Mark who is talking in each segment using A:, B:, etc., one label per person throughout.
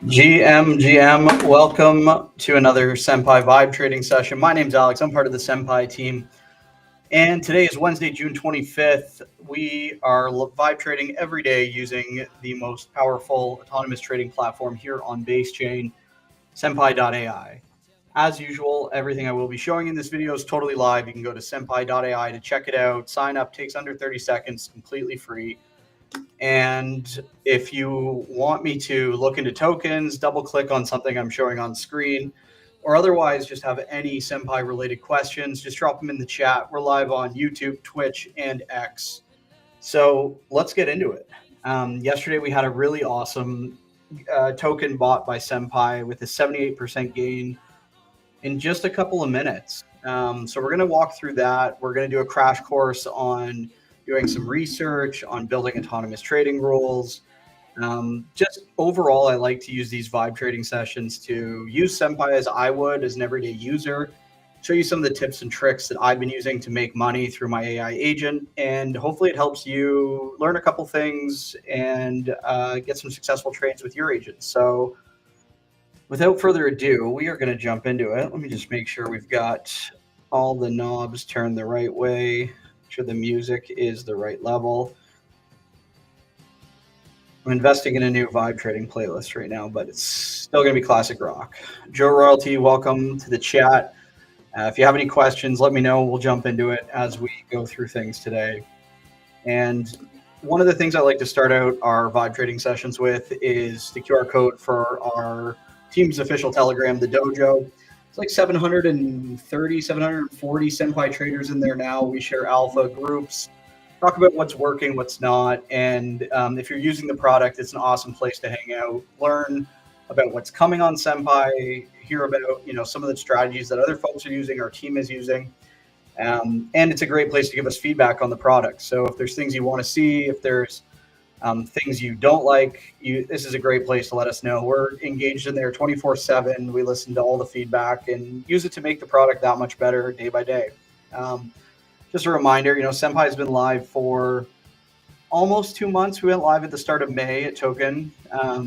A: GM, welcome to another Senpi Vibe Trading session. My name's Alex. I'm part of the Senpi team. And today is Wednesday, June 25th. We are vibe trading every day using the most powerful autonomous trading platform here on Base Chain, Senpi AI. As usual, everything I will be showing in this video is totally live. You can go to Senpi AI to check it out. Sign up, takes under 30 seconds, completely free. And if you want me to look into tokens, double click on something I'm showing on screen, or otherwise just have any Senpi related questions, just drop them in the chat. We're live on YouTube, Twitch, and X. So let's get into it. Yesterday we had a really awesome token bought by Senpi with a 78% gain in just a couple of minutes. So we're going to walk through that. We're going to do a crash course on doing some research on building autonomous trading rules. Just overall, I like to use these vibe trading sessions to use Senpi as I would as an everyday user, show you some of the tips and tricks that I've been using to make money through my AI agent, and hopefully it helps you learn a couple things and get some successful trades with your agent. So without further ado, we are going to jump into it. Let me just make sure we've got all the knobs turned the right way. Make sure the music is the right level. I'm investing in a new vibe trading playlist right now, but it's still going to be classic rock. Joe Royalty, welcome to the chat. If you have any questions, let me know. We'll jump into it as we go through things today. And one of the things I like to start out our vibe trading sessions with is the QR code for our team's official Telegram, the Dojo. It's like 730, 740 Senpi traders in there now. We share alpha groups, talk about what's working, what's not. And if you're using the product, it's an awesome place to hang out, learn about what's coming on Senpi, hear about some of the strategies that other folks are using, our team is using. And it's a great place to give us feedback on the product. So if there's things you want to see, if there's things you don't like, this is a great place to let us know. We're engaged in there 24/7. We listen to all the feedback and use it to make the product that much better day by day. Just a reminder, Senpi has been live for almost 2 months. We went live at the start of May at Token.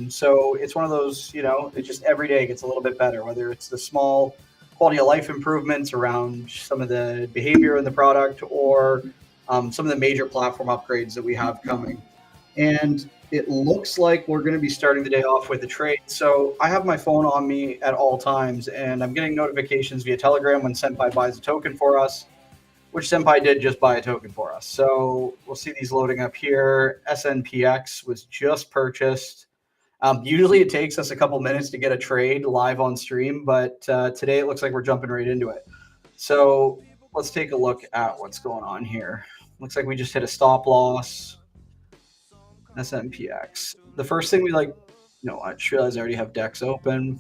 A: So it's one of those, it just every day gets a little bit better, whether it's the small quality of life improvements around some of the behavior in the product or some of the major platform upgrades that we have coming. And it looks like we're going to be starting the day off with a trade. So I have my phone on me at all times, and I'm getting notifications via Telegram when Senpi buys a token for us, which Senpi did just buy a token for us. So we'll see these loading up here. SNPX was just purchased. Usually it takes us a couple minutes to get a trade live on stream, but today it looks like we're jumping right into it. So let's take a look at what's going on here. Looks like we just hit a stop loss. SNPX. The first thing we I just realized I already have decks open.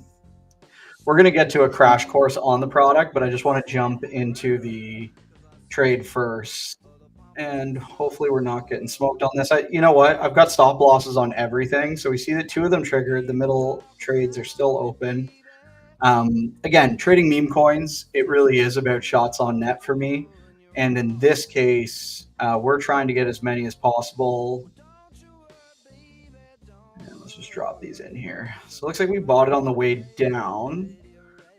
A: We're going to get to a crash course on the product, but I just want to jump into the trade first. And hopefully we're not getting smoked on this. You know what? I've got stop losses on everything. So we see that 2 of them triggered. The middle trades are still open. Again, trading meme coins, it really is about shots on net for me. And in this case, we're trying to get as many as possible. And let's just drop these in here. So it looks like we bought it on the way down.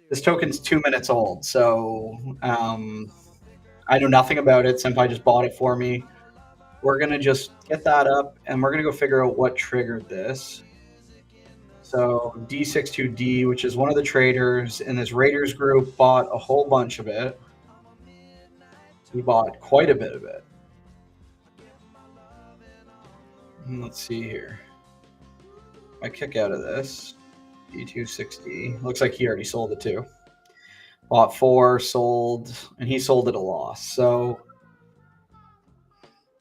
A: This token's 2 minutes old. So I know nothing about it. Senpi just bought it for me. We're going to just get that up, and we're going to go figure out what triggered this. So D62D, which is one of the traders in this Raiders group, bought a whole bunch of it. He bought quite a bit of it. Let's see here. I kick out of this. D260. Looks like he already sold it too. Bought 4, sold, and he sold at a loss. So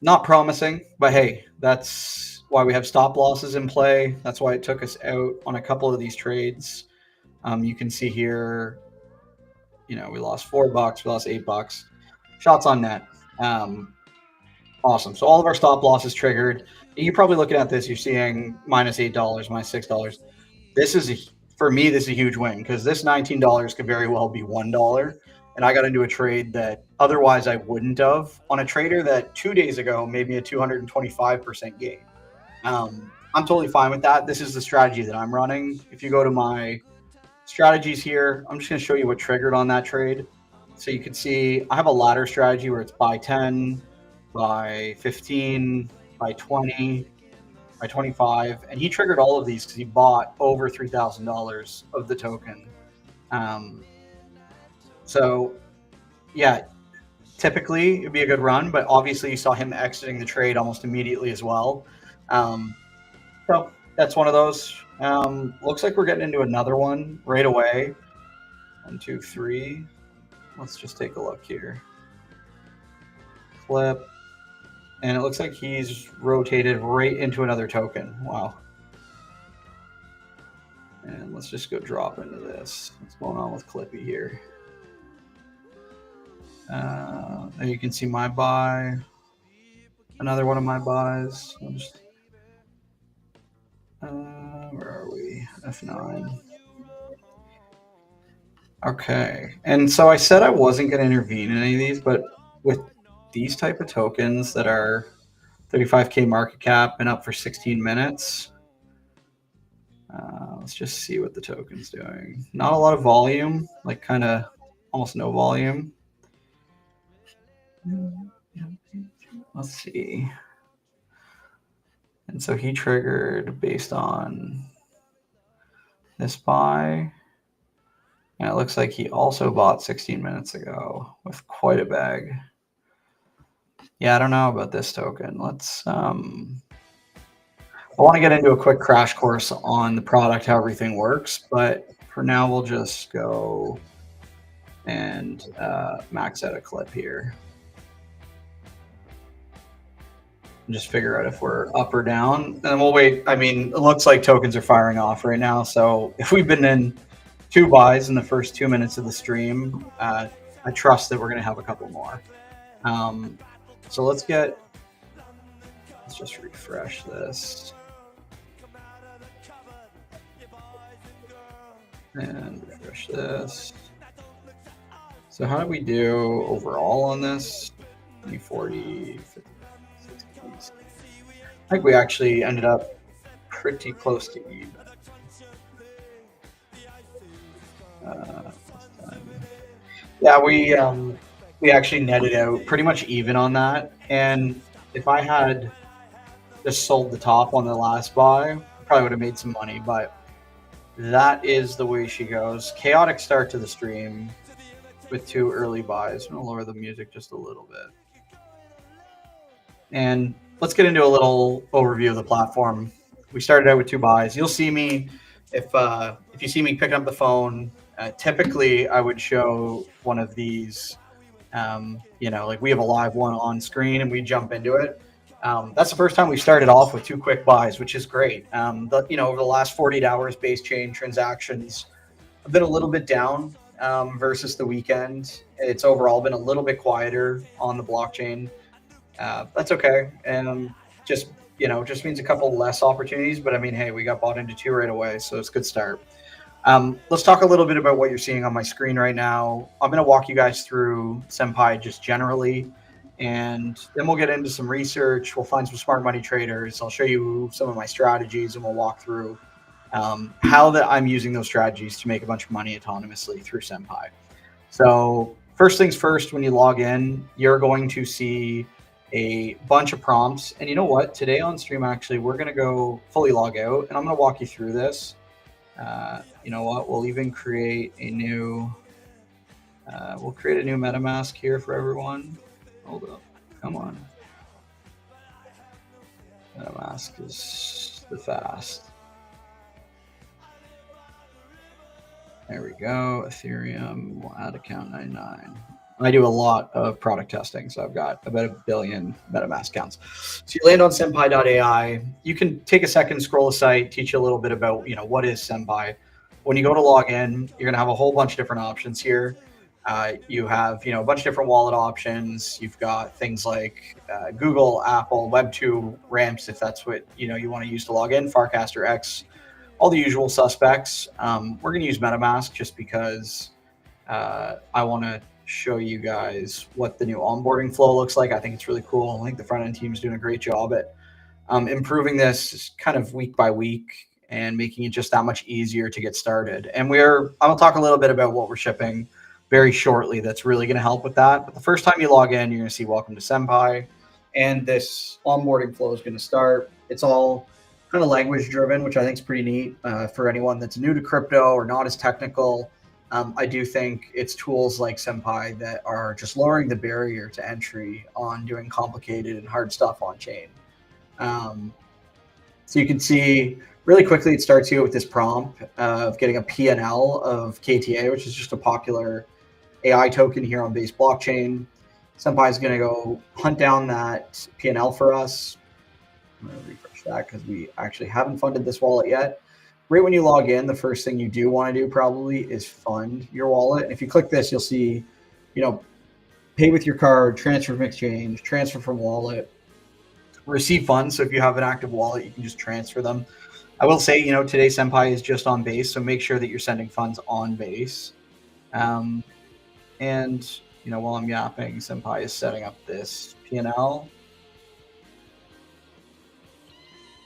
A: not promising, but hey, that's why we have stop losses in play. That's why it took us out on a couple of these trades. You can see here, we lost $4, we lost $8. Shots on net. Awesome. So all of our stop losses triggered. You're probably looking at this, you're seeing minus $8, minus $6. This is for me, this is a huge win because this $19 could very well be $1. And I got into a trade that otherwise I wouldn't have on a trader that 2 days ago made me a 225% gain. I'm totally fine with that. This is the strategy that I'm running. If you go to my strategies here, I'm just going to show you what triggered on that trade. So you can see I have a ladder strategy where it's buy 10, buy 15, buy 20, buy 25. And he triggered all of these because he bought over $3,000 of the token. Um, so, yeah, typically it'd be a good run, but obviously you saw him exiting the trade almost immediately as well. So that's one of those. Looks like we're getting into another one right away. 1, 2, 3. Let's just take a look here. Flip. And it looks like he's rotated right into another token. Wow. And let's just go drop into this. What's going on with Clippy here? There you can see my buy. Another one of my buys. I'll just, where are we? F9. Okay. And so I said I wasn't going to intervene in any of these, but with these type of tokens that are 35K market cap and up for 16 minutes, let's just see what the token's doing. Not a lot of volume, like kind of almost no volume. Let's see. And so he triggered based on this buy. And it looks like he also bought 16 minutes ago with quite a bag. Yeah, I don't know about this token. Let's I want to get into a quick crash course on the product, how everything works, but for now we'll just go and max out a clip here. And just figure out if we're up or down. And then we'll wait. I mean, it looks like tokens are firing off right now. So if we've been in 2 buys in the first 2 minutes of the stream, I trust that we're going to have a couple more. So let's just refresh this. And refresh this. So how did we do overall on this? 40, 50, 60. I think we actually ended up pretty close to even. Yeah, we actually netted out pretty much even on that. And if I had just sold the top on the last buy, I probably would have made some money. But that is the way she goes. Chaotic start to the stream with 2 early buys. I'm going to lower the music just a little bit. And let's get into a little overview of the platform. We started out with 2 buys. You'll see me, if you see me picking up the phone, typically I would show one of these, like we have a live one on screen and we jump into it. That's the first time we started off with 2 quick buys, which is great. Over the last 48 hours, base chain transactions have been a little bit down versus the weekend. It's overall been a little bit quieter on the blockchain. That's okay. And just means a couple less opportunities. But I mean, hey, we got bought into 2 right away, so it's a good start. Let's talk a little bit about what you're seeing on my screen right now. I'm going to walk you guys through Senpi just generally, and then we'll get into some research. We'll find some smart money traders. I'll show you some of my strategies, and we'll walk through how that I'm using those strategies to make a bunch of money autonomously through Senpi. So first things first, when you log in, you're going to see a bunch of prompts. And you know what? Today on stream, actually, we're going to go fully log out, and I'm going to walk you through this. You know what? We'll even create a new MetaMask here for everyone. Hold up. Come on. MetaMask is the fast. There we go. Ethereum. We'll add account 99. I do a lot of product testing, so I've got about 1 billion MetaMask accounts. So you land on Senpi.ai. You can take a second, scroll the site, teach you a little bit about what is Senpi. When you go to log in, you're going to have a whole bunch of different options here. You have a bunch of different wallet options. You've got things like Google, Apple, Web2, ramps, if that's what you want to use to log in, Farcaster X, all the usual suspects. We're going to use MetaMask just because I want to show you guys what the new onboarding flow looks like. I think it's really cool. I think the front end team is doing a great job at improving this kind of week by week and making it just that much easier to get started. And I'll talk a little bit about what we're shipping very shortly that's really going to help with that. But the first time you log in, you're going to see welcome to Senpi, and this onboarding flow is going to start. It's all kind of language driven, which I think is pretty neat for anyone that's new to crypto or not as technical. I do think it's tools like Senpi that are just lowering the barrier to entry on doing complicated and hard stuff on chain. So you can see really quickly, it starts you with this prompt of getting a P&L of KTA, which is just a popular AI token here on Base blockchain. Senpi is going to go hunt down that P&L for us. I'm going to refresh that because we actually haven't funded this wallet yet. Right when you log in, the first thing you do want to do probably is fund your wallet. And if you click this, you'll see, pay with your card, transfer from exchange, transfer from wallet, receive funds. So if you have an active wallet, you can just transfer them. I will say, today Senpi is just on Base, so make sure that you're sending funds on Base. And while I'm yapping, Senpi is setting up this P&L.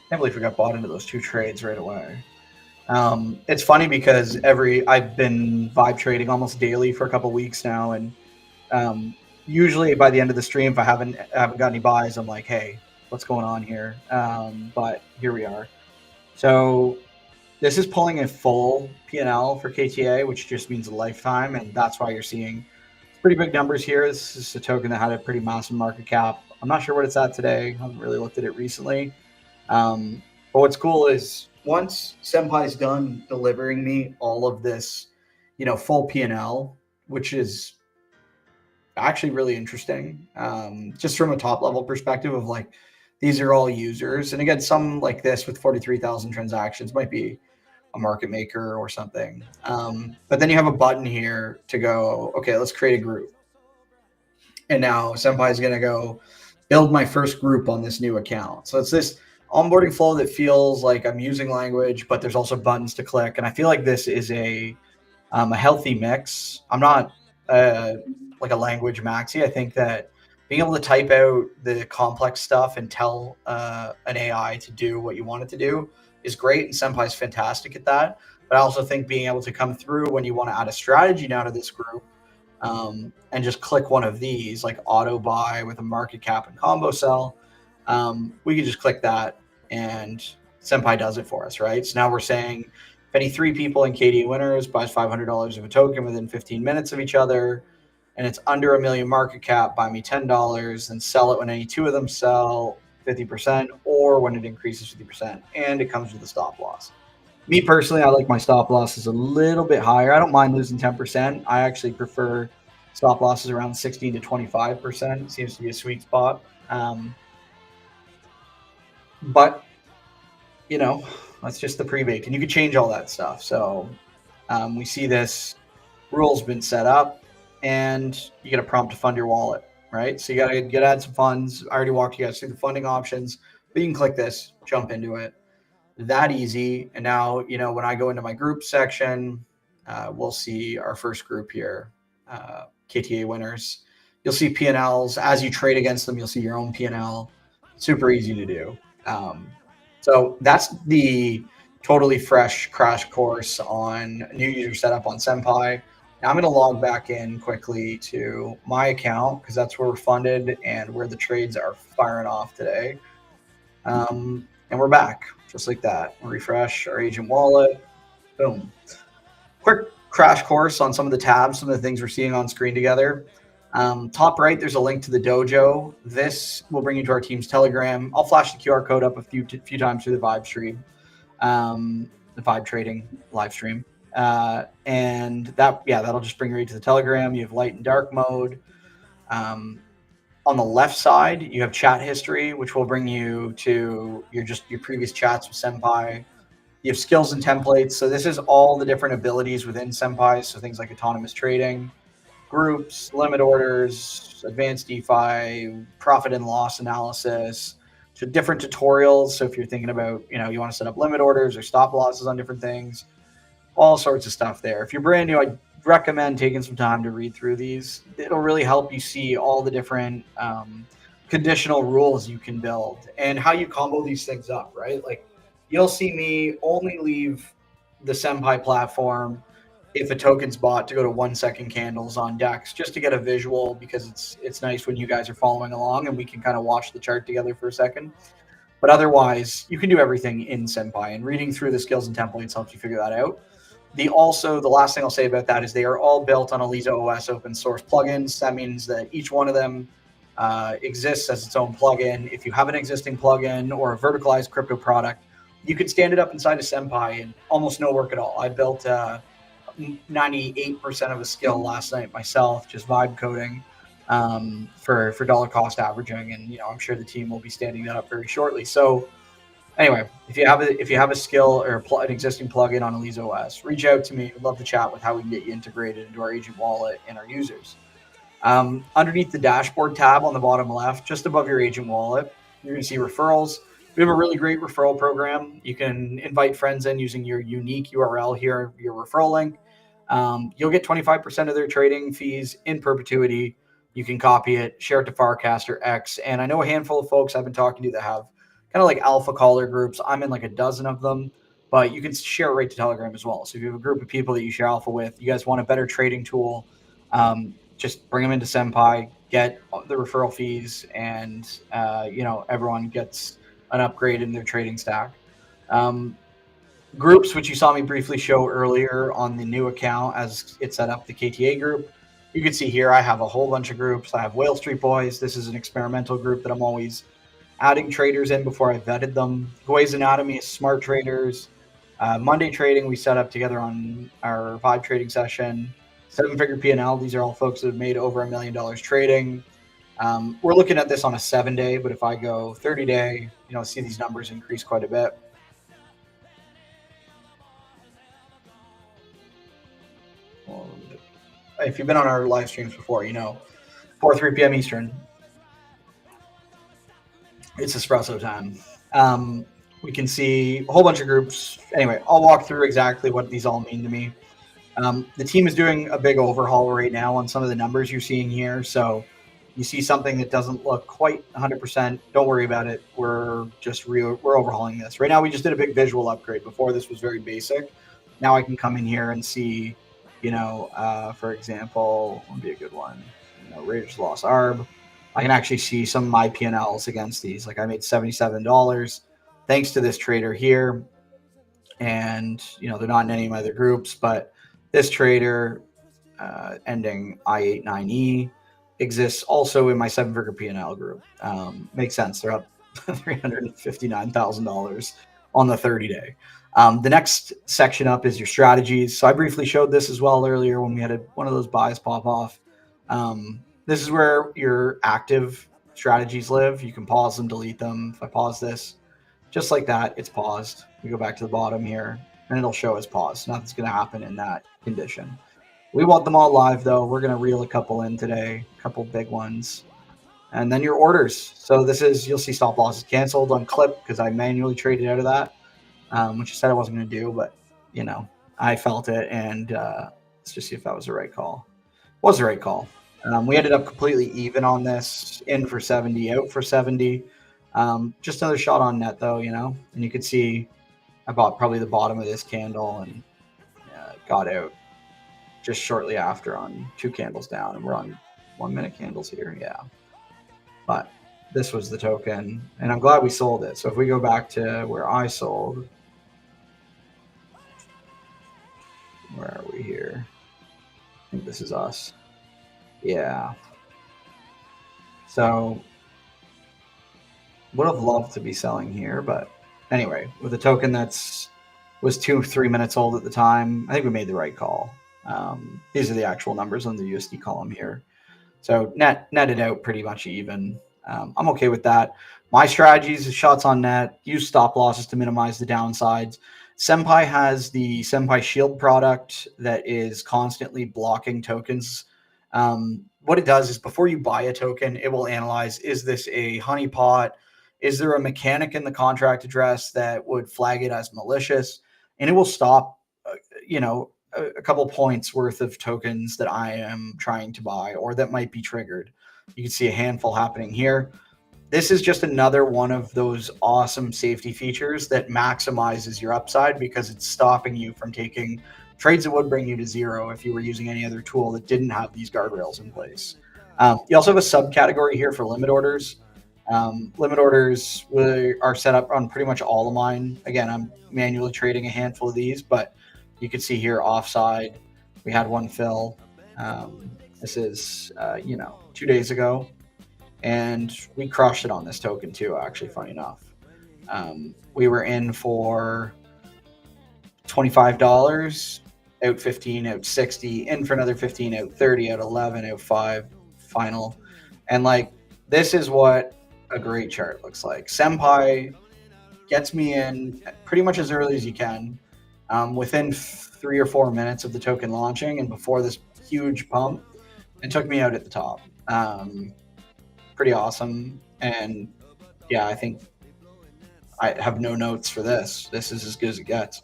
A: Can't believe we got bought into those 2 trades right away. It's funny because I've been vibe trading almost daily for a couple weeks now, and usually by the end of the stream, if I haven't got any buys, I'm like, hey, what's going on here? But here we are. So this is pulling a full P&L for KTA, which just means a lifetime, and that's why you're seeing pretty big numbers here. This is a token that had a pretty massive market cap. I'm not sure what it's at today. I haven't really looked at it recently. But what's cool is once Senpi's done delivering me all of this, full P&L, which is actually really interesting, just from a top level perspective of like, these are all users. And again, some like this with 43,000 transactions might be a market maker or something. But then you have a button here to go, okay, let's create a group. And now Senpi is going to go build my first group on this new account. So it's this onboarding flow that feels like I'm using language, but there's also buttons to click. And I feel like this is a healthy mix. I'm not like a language maxi. I think that being able to type out the complex stuff and tell an AI to do what you want it to do is great. And Senpai is fantastic at that. But I also think being able to come through when you want to add a strategy now to this group and just click one of these, like auto buy with a market cap and combo sell, we can just click that and Senpi does it for us, right? So now we're saying if any 3 people in KD winners buys $500 of a token within 15 minutes of each other, and it's under $1 million market cap, buy me $10, and sell it when any 2 of them sell 50%, or when it increases 50%, and it comes with a stop loss. Me personally, I like my stop losses a little bit higher. I don't mind losing 10%. I actually prefer stop losses around 16 to 25%. It seems to be a sweet spot. But, that's just the pre-baked, and you can change all that stuff. So we see this rule's been set up, and you get a prompt to fund your wallet, right? So you got to add some funds. I already walked you guys through the funding options, but you can click this, jump into it. That easy. And now, when I go into my group section, we'll see our first group here, KTA winners. You'll see P&Ls. As you trade against them, you'll see your own P&L. Super easy to do. So that's the totally fresh crash course on new user setup on Senpi. Now I'm going to log back in quickly to my account because that's where we're funded and where the trades are firing off today. And we're back just like that. We'll refresh our agent wallet. Boom. Quick crash course on some of the tabs, some of the things we're seeing on screen together. Top right, there's a link to the dojo. This will bring you to our team's Telegram. I'll flash the QR code up a few times through the Vibe stream, the Vibe Trading live stream. And that'll just bring you right to the Telegram. You have light and dark mode. On the left side, you have chat history, which will bring you to your previous chats with Senpi. You have skills and templates. So this is all the different abilities within Senpi. So things like autonomous trading, groups, limit orders, advanced DeFi, profit and loss analysis, so different tutorials. So if you're thinking about, you want to set up limit orders or stop losses on different things, all sorts of stuff there. If you're brand new, I recommend taking some time to read through these. It'll really help you see all the different conditional rules you can build and how you combo these things up, right? Like you'll see me only leave the Senpi platform if a token's bought to go to 1 second candles on DEX just to get a visual because it's nice when you guys are following along and we can kind of watch the chart together for a second. But otherwise, you can do everything in Senpi, and reading through the skills and templates helps you figure that out. The last thing I'll say about that is they are all built on Eliza OS open source plugins. That means that each one of them exists as its own plugin. If you have an existing plugin or a verticalized crypto product, you can stand it up inside of Senpi and almost no work at all. I built 98% of a skill last night myself, just vibe coding for dollar cost averaging, and I'm sure the team will be standing that up very shortly. So anyway, if you have a skill or an existing plugin on Elise OS, reach out to me. I'd love to chat with how we can get you integrated into our agent wallet and our users. Underneath the dashboard tab on the bottom left, just above your agent wallet, you're going to see referrals. We have a really great referral program. You can invite friends in using your unique URL here, your referral link. You'll get 25% of their trading fees in perpetuity. You can copy it, share it to Farcast or X. And I know a handful of folks I've been talking to that have kind of like alpha caller groups. I'm in like a dozen of them, but you can share it right to Telegram as well. So if you have a group of people that you share alpha with, you guys want a better trading tool, just bring them into Senpi, get the referral fees, and everyone gets an upgrade in their trading stack. Groups, which you saw me briefly show earlier on the new account as it set up the KTA group. You can see here I have a whole bunch of groups. I have Whale Street Boys. This is an experimental group that I'm always adding traders in before I vetted them. Gway's Anatomy is smart traders. Monday Trading we set up together on our Vibe trading session. Seven Figure P&L, these are all folks that have made over $1 million trading. We're looking at this on a 7-day, but if I go 30-day, see these numbers increase quite a bit. If you've been on our live streams before, 4-3 p.m. Eastern, it's espresso time. We can see a whole bunch of groups. Anyway, I'll walk through exactly what these all mean to me. The team is doing a big overhaul right now on some of the numbers you're seeing here. So you see something that doesn't look quite 100%. Don't worry about it. We're overhauling this. Right now, we just did a big visual upgrade. Before, this was very basic. Now I can come in here and see, for example, would be a good one. Raiders lost ARB. I can actually see some of my P&Ls against these. Like I made $77 thanks to this trader here. And, they're not in any of my other groups, but this trader ending I89E exists also in my 7-figure P&L group. Makes sense. They're up $359,000 on the 30-day. The next section up is your strategies. So I briefly showed this as well earlier when we had one of those buys pop off. This is where your active strategies live. You can pause them, delete them. If I pause this, just like that, it's paused. We go back to the bottom here, and it'll show as paused. Nothing's going to happen in that condition. We want them all live, though. We're going to reel a couple in today, a couple big ones. And then your orders. So you'll see stop losses canceled on clip because I manually traded out of that, which I said I wasn't going to do, but, I felt it, and let's just see if that was the right call. It was the right call. We ended up completely even on this, in for 70, out for 70. Just another shot on net, though, and you could see I bought probably the bottom of this candle and got out just shortly after on 2 candles down, and we're on 1-minute candles here. Yeah, but this was the token, and I'm glad we sold it. So if we go back to where I sold, where are we here? I think this is us. Yeah. So would have loved to be selling here, but anyway, with a token was 2-3 minutes old at the time, I think we made the right call. These are the actual numbers on the USD column here. So netted out pretty much even. I'm okay with that. My strategies is shots on net, use stop losses to minimize the downsides. Senpi has the Senpi Shield product that is constantly blocking tokens. What it does is before you buy a token, it will analyze, is this a honeypot? Is there a mechanic in the contract address that would flag it as malicious? And it will stop, a couple points worth of tokens that I am trying to buy or that might be triggered. You can see a handful happening here. this is just another one of those awesome safety features that maximizes your upside because it's stopping you from taking trades that would bring you to zero if you were using any other tool that didn't have these guardrails in place. You also have a subcategory here for limit orders. Limit orders are set up on pretty much all of mine. Again, I'm manually trading a handful of these, but you can see here offside, we had one fill. This is, 2 days ago, and we crushed it on this token too, actually, funny enough. We were in for $25, out 15, out 60, in for another 15, out 30, out 11, out 5, final. And like, this is what a great chart looks like. Senpi gets me in pretty much as early as you can, within 3 or 4 minutes of the token launching and before this huge pump, and took me out at the top. Pretty awesome. And yeah, I think I have no notes for this. This is as good as it gets.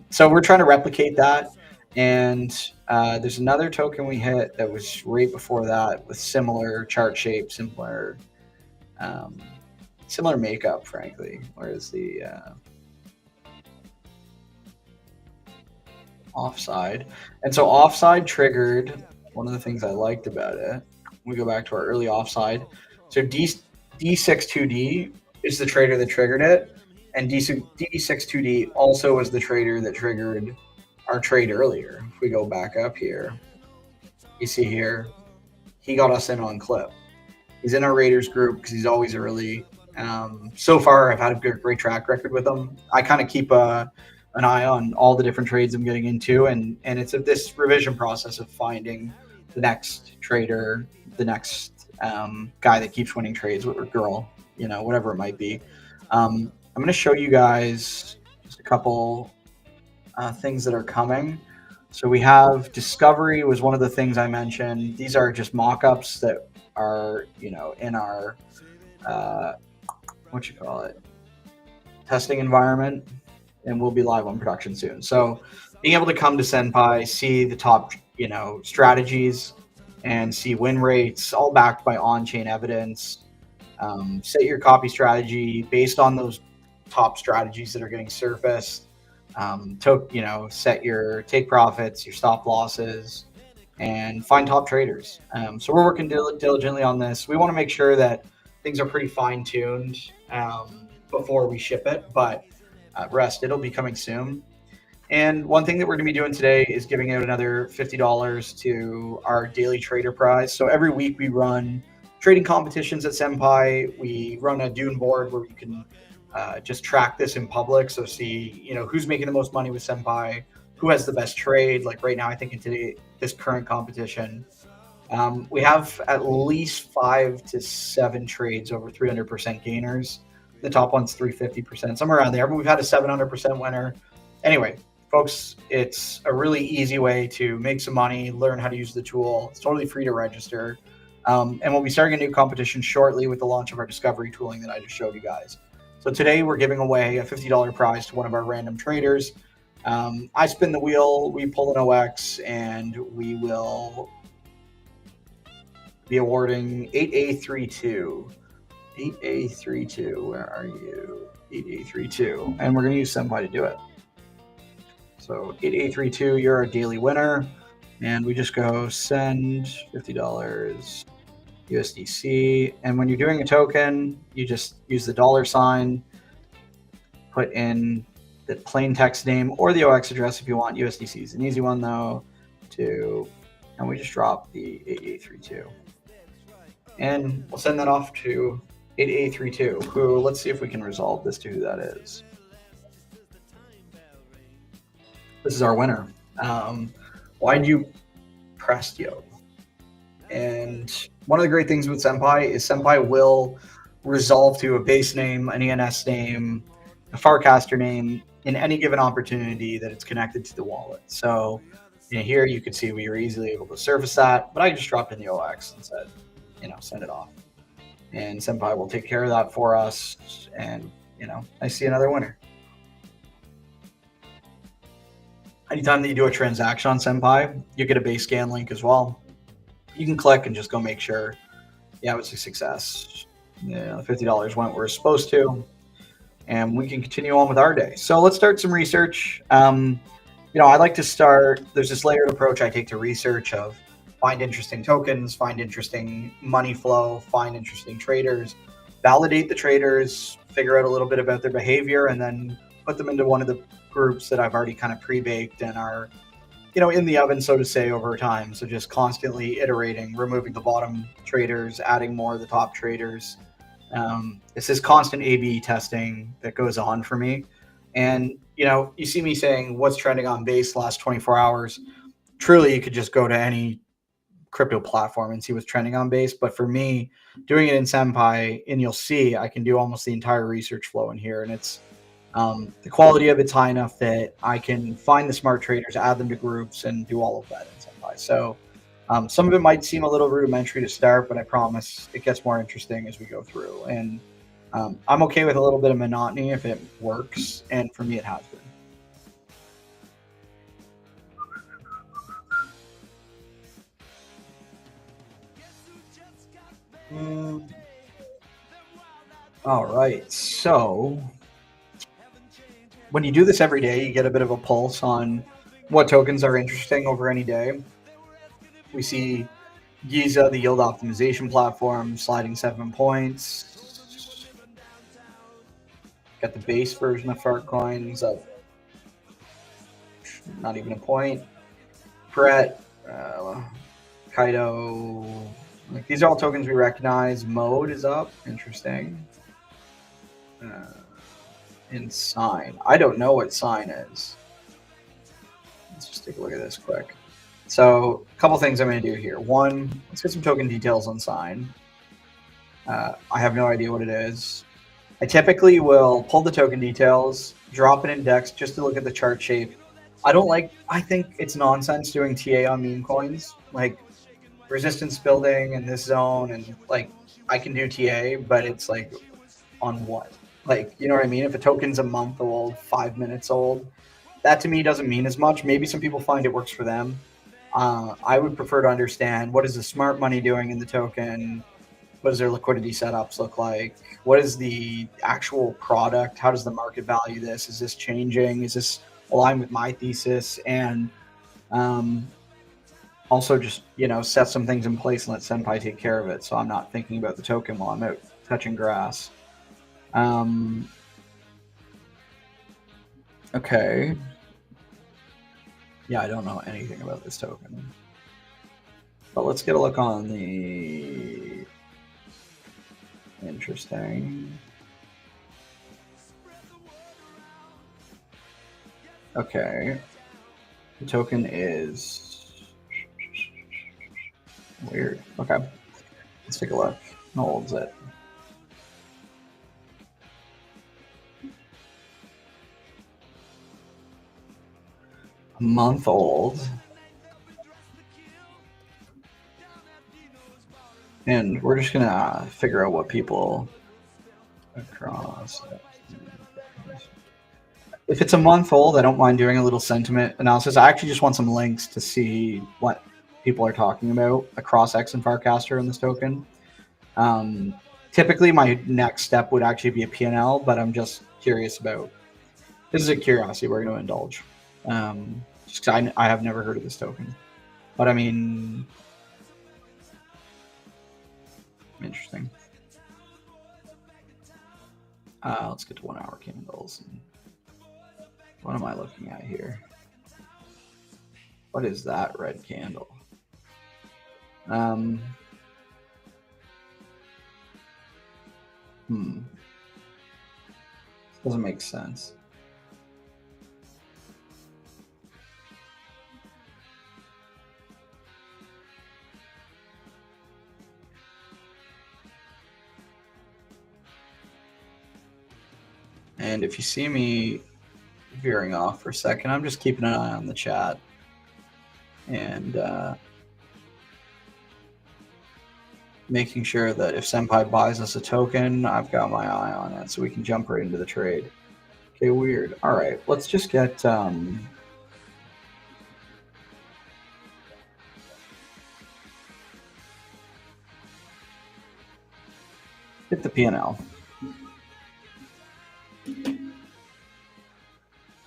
A: So we're trying to replicate that. And there's another token we hit that was right before that with similar chart shape, similar makeup, frankly. Whereas the offside. And so offside triggered one of the things I liked about it. We go back to our early offside. So D62D is the trader that triggered it, and D62D also was the trader that triggered our trade earlier. If we go back up here, you see here, he got us in on clip. He's in our Raiders group because he's always early. So far, I've had a great track record with him. I kind of keep an eye on all the different trades I'm getting into, and it's this revision process of finding the next trader, the next guy that keeps winning trades, or girl, whatever it might be. I'm going to show you guys just a couple things that are coming. So we have discovery was one of the things I mentioned. These are just mock-ups that are, in our, testing environment, and we'll be live on production soon. So being able to come to Senpi, see the top, strategies, and see win rates, all backed by on-chain evidence. Set your copy strategy based on those top strategies that are getting surfaced. Set your take profits, your stop losses, and find top traders. So we're working diligently on this. We want to make sure that things are pretty fine-tuned before we ship it, but rest, it'll be coming soon. And one thing that we're going to be doing today is giving out another $50 to our daily trader prize. So every week we run trading competitions at Senpi. We run a Dune board where you can just track this in public. So see, who's making the most money with Senpi, who has the best trade. Like right now, I think in this current competition, we have at least 5 to 7 trades over 300% gainers. The top one's 350%, somewhere around there. But we've had a 700% winner. Anyway, folks, it's a really easy way to make some money, learn how to use the tool. It's totally free to register. And we'll be starting a new competition shortly with the launch of our discovery tooling that I just showed you guys. So today we're giving away a $50 prize to one of our random traders. I spin the wheel, we pull an OX, and we will be awarding 8A32. 8A32, where are you? 8A32. And we're going to use Senpi to do it. So 8A32, you're our daily winner. And we just go send $50 USDC. And when you're doing a token, you just use the $, put in the plain text name or the OX address if you want. USDC is an easy one though, and we just drop the 8832. And we'll send that off to 8832, who, let's see if we can resolve this to who that is. This is our winner. Why'd you press yo? And one of the great things with Senpi is Senpi will resolve to a base name, an ENS name, a Farcaster name in any given opportunity that it's connected to the wallet. So here you can see we were easily able to surface that, but I just dropped in the OX and said, send it off. And Senpi will take care of that for us. And, I see another winner. Anytime that you do a transaction on Senpi, you get a base scan link as well. You can click and just go make sure, yeah, it was a success. Yeah, the $50 went where it's supposed to, and we can continue on with our day. So let's start some research. I like to start. There's this layered approach I take to research of find interesting tokens, find interesting money flow, find interesting traders, validate the traders, figure out a little bit about their behavior, and then put them into one of the groups that I've already kind of pre-baked and are in the oven, so to say, over time. So just constantly iterating, removing the bottom traders, adding more of the top traders. It's this constant A/B testing that goes on for me. And you see me saying what's trending on base last 24 hours. Truly, you could just go to any crypto platform and see what's trending on base. But for me, doing it in Senpi, and you'll see I can do almost the entire research flow in here, and it's the quality of it's high enough that I can find the smart traders, add them to groups, and do all of that in Senpi. So some of it might seem a little rudimentary to start, but I promise it gets more interesting as we go through. And I'm okay with a little bit of monotony if it works, and for me, it has been. All right, so when you do this every day, you get a bit of a pulse on what tokens are interesting over any day. We see Giza, the yield optimization platform, sliding 7 points. Got the base version of Fart Coins of not even a point. Pret, Kaido. Like, these are all tokens we recognize. Mode is up. Interesting. And sign. I don't know what sign is. Let's just take a look at this quick. So a couple things I'm going to do here. One, let's get some token details on sign. I have no idea what it is. I typically will pull the token details, drop an index just to look at the chart shape. I think it's nonsense doing TA on meme coins. Like, resistance building in this zone, and like I can do TA, but it's like on what? Like, you know what I mean? If a token's a month old, 5 minutes old, that to me doesn't mean as much. Maybe some people find it works for them. I would prefer to understand what is the smart money doing in the token. What does their liquidity setups look like? What is the actual product? How does the market value this? Is this changing? Is this aligned with my thesis? And also just, set some things in place and let Senpi take care of it. So I'm not thinking about the token while I'm out touching grass. Okay. Yeah, I don't know anything about this token. But let's get a look on the... Interesting. Okay. The token is... Weird. Okay. Let's take a look. How old is it? A month old. And we're just gonna figure out what people across. If it's a month old, I don't mind doing a little sentiment analysis. I actually just want some links to see what people are talking about across X and Farcaster in this token. Typically, my next step would actually be a P&L, but I'm just curious about. This is a curiosity we're going to indulge. Just 'cause I have never heard of this token, but I mean, interesting. Let's get to 1 hour candles. What am I looking at here? What is that red candle? Doesn't make sense. And if you see me veering off for a second, I'm just keeping an eye on the chat. And making sure that if Senpi buys us a token, I've got my eye on it so we can jump right into the trade. Okay, weird. All right, let's just get... hit the P&L.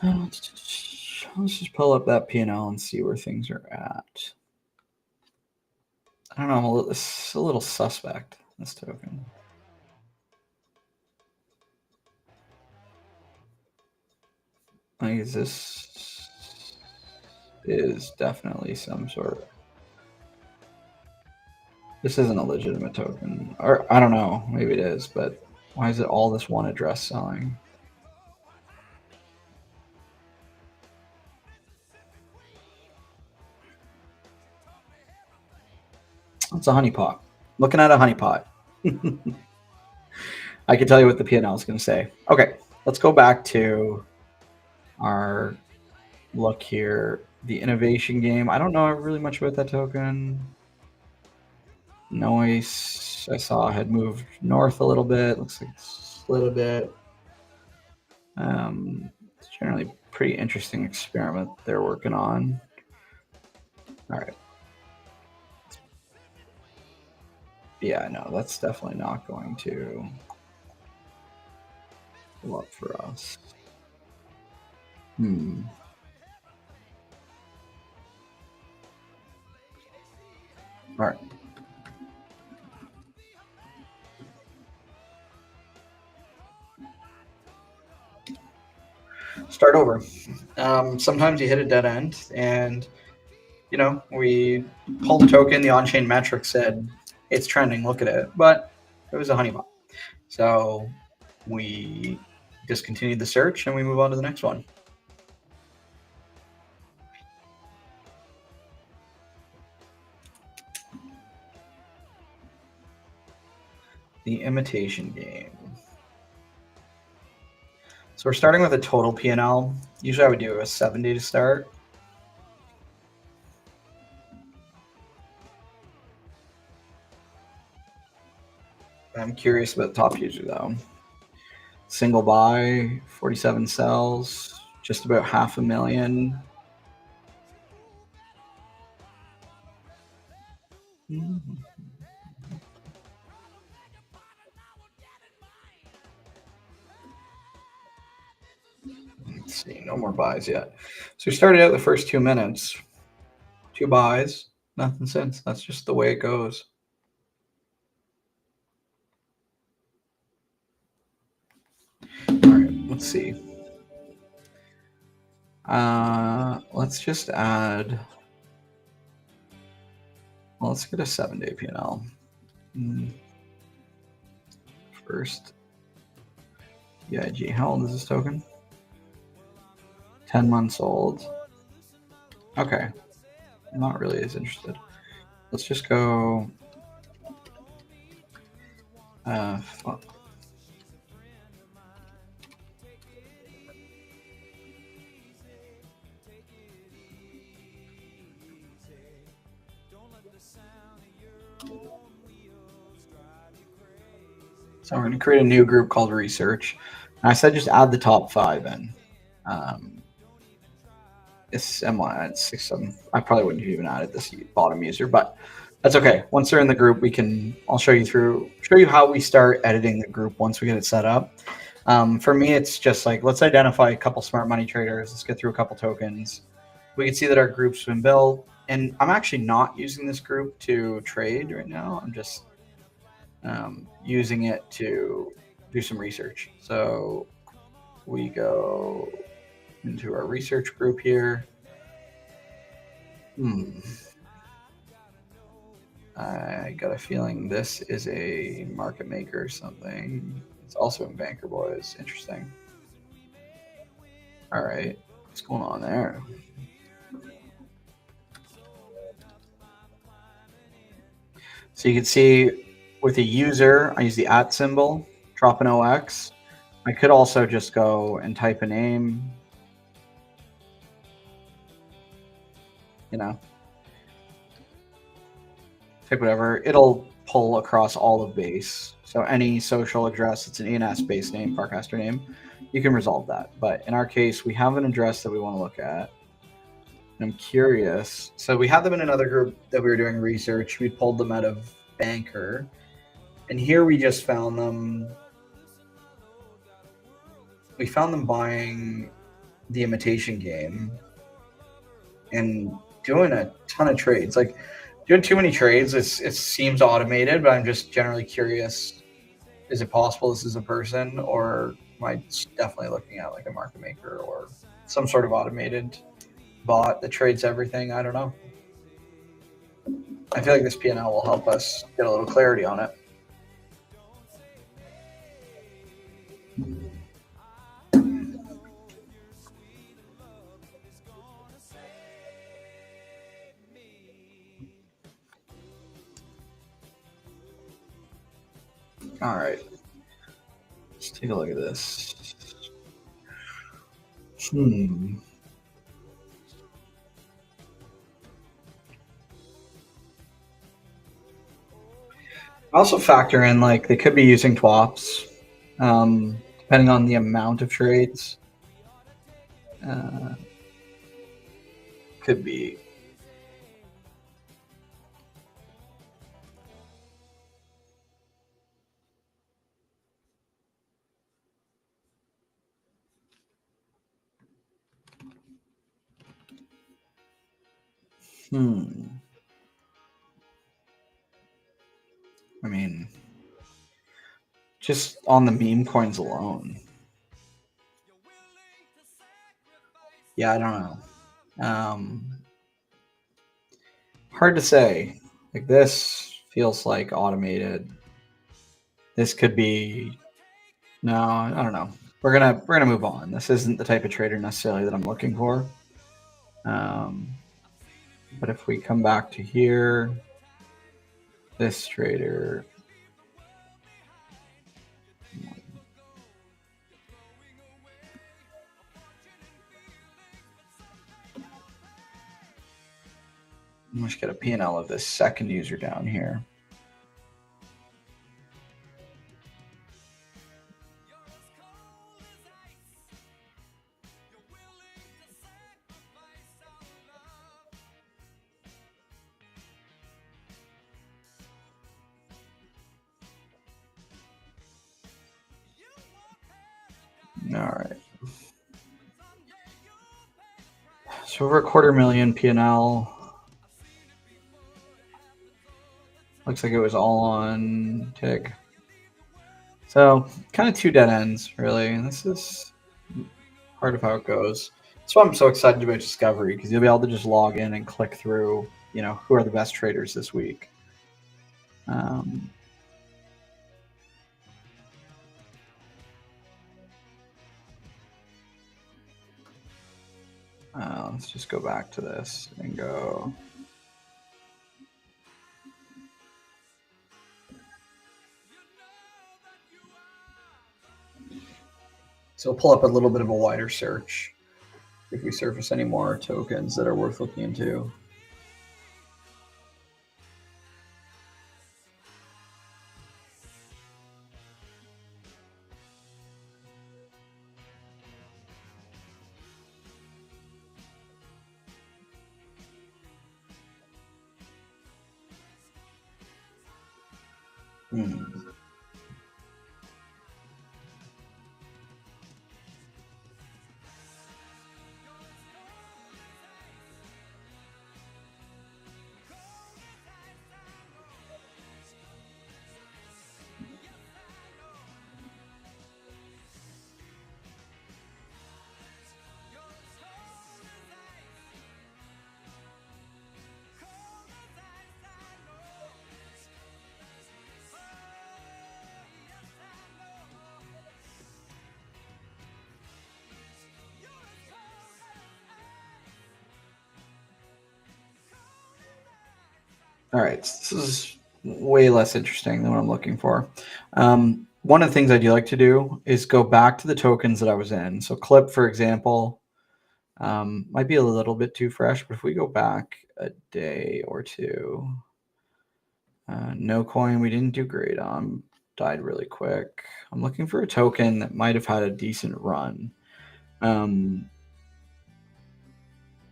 A: Let's just pull up that P&L and see where things are at. I don't know. It's a little suspect, this token. I think this is definitely some sort. This isn't a legitimate token. Or I don't know. Maybe it is, but why is it all this one address selling? It's a honeypot. Looking at a honeypot. I can tell you what the P&L is going to say. Okay, let's go back to our look here. The innovation game. I don't know really much about that token. Noise, I saw had moved north a little bit. Looks like it's a little bit. It's generally a pretty interesting experiment they're working on. All right. Yeah, no, that's definitely not going to go up for us. All right. Start over. Sometimes you hit a dead end, and we pulled the token. The on-chain metric said it's trending. Look at it, but it was a honeypot. So we discontinued the search and we move on to the next one. The imitation game. So we're starting with a total P&L. Usually I would do a 70 to start. I'm curious about the top user though. Single buy, 47 sells, just about 500,000. Let's see, no more buys yet. So we started out the first 2 minutes. 2 buys, nothing since. That's just the way it goes. All right, let's see. Let's just add. Well, let's get a 7-day P&L. First, EIG. How old is this token? 10 months old. Okay, I'm not really as interested. Let's just go. Fuck. So we're going to create a new group called Research. And I said just add the top 5 in. It's M1 at 6, 7. I probably wouldn't have even added this bottom user, but that's okay. Once they're in the group, I'll show you how we start editing the group once we get it set up. For me, it's just like, let's identify a couple smart money traders. Let's get through a couple tokens. We can see that our group's been built. And I'm actually not using this group to trade right now. I'm just using it to do some research. So we go into our research group here. I got a feeling this is a market maker or something. It's also in Banker Boys. Interesting. All right. What's going on there? So you can see with a user, I use the @ symbol, drop an OX. I could also just go and type a name. Type whatever. It'll pull across all of base. So any social address, it's an ENS base name, Farcaster name, you can resolve that. But in our case, we have an address that we want to look at. I'm curious. So we had them in another group that we were doing research. We pulled them out of Banker. And here we just found them. We found them buying the imitation game and doing a ton of trades. Like doing too many trades, it seems automated, but I'm just generally curious. Is it possible this is a person, or am I definitely looking at like a market maker or some sort of automated bot that trades everything? I don't know. I feel like this P&L will help us get a little clarity on it. All right. Let's take a look at this. Also factor in like they could be using TWAPs, depending on the amount of trades. Could be. I mean, just on the meme coins alone. Yeah, I don't know. Hard to say. Like this feels like automated. This could be. No, I don't know. We're gonna move on. This isn't the type of trader necessarily that I'm looking for. But if we come back to here, this trader. Let's get a P&L of this second user down here. All right. So over $250,000 P&L. Looks like it was all on tick. So kind of two dead ends, really. And this is part of how it goes. That's why I'm so excited about Discovery, because you'll be able to just log in and click through, who are the best traders this week. Let's just go back to this and go. So we'll pull up a little bit of a wider search if we surface any more tokens that are worth looking into. All right, so this is way less interesting than what I'm looking for. One of the things I do like to do is go back to the tokens that I was in. So Clip, for example, might be a little bit too fresh, but if we go back a day or two, no coin, we didn't do great on, died really quick. I'm looking for a token that might have had a decent run.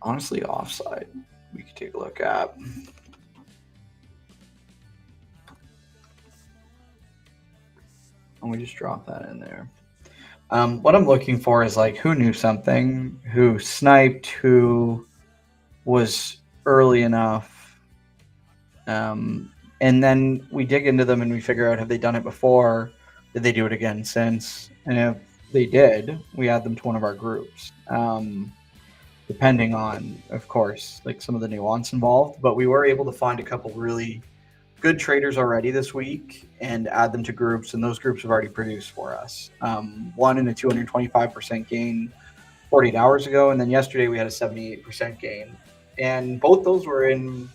A: Honestly, Offside, we could take a look at. And we just drop that in there. What I'm looking for is like who knew something, who sniped, who was early enough. And then we dig into them and we figure out, have they done it before? Did they do it again since? And if they did, we add them to one of our groups. Depending on, of course, like some of the nuance involved. But we were able to find a couple really good traders already this week and add them to groups, and those groups have already produced for us. One in a 225% gain 48 hours ago, and then yesterday we had a 78% gain. And both those were in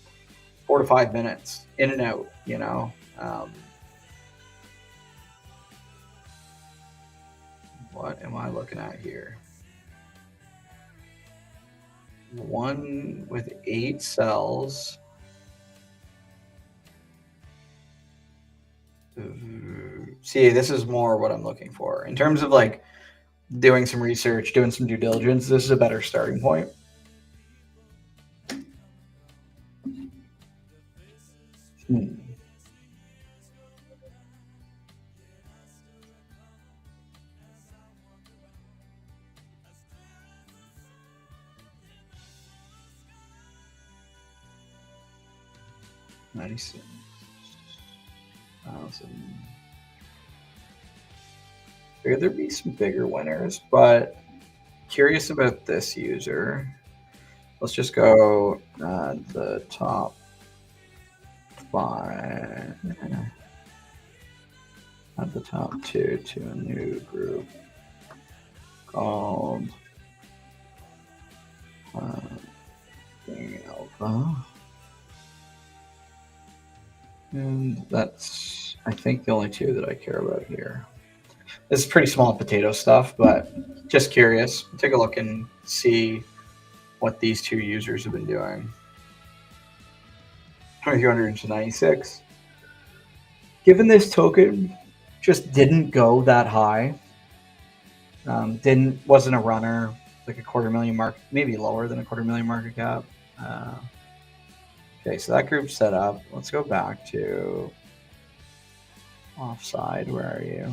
A: 4 to 5 minutes, in and out, you know. What am I looking at here? One with 8 cells. See, this is more what I'm looking for. In terms of like doing some research, doing some due diligence, this is a better starting point. Hmm. $96,000. Figured there'd be some bigger winners, but curious about this user. Let's just go the top 5. Add the top 2 to a new group called Alpha. And that's, I think, the only 2 that I care about here. This is pretty small potato stuff, but just curious. Take a look and see what these 2 users have been doing. 296. Given this token just didn't go that high, wasn't a runner, like a $250,000 market, maybe lower than a $250,000 market cap. Okay, so that group's set up. Let's go back to offside. Where are you?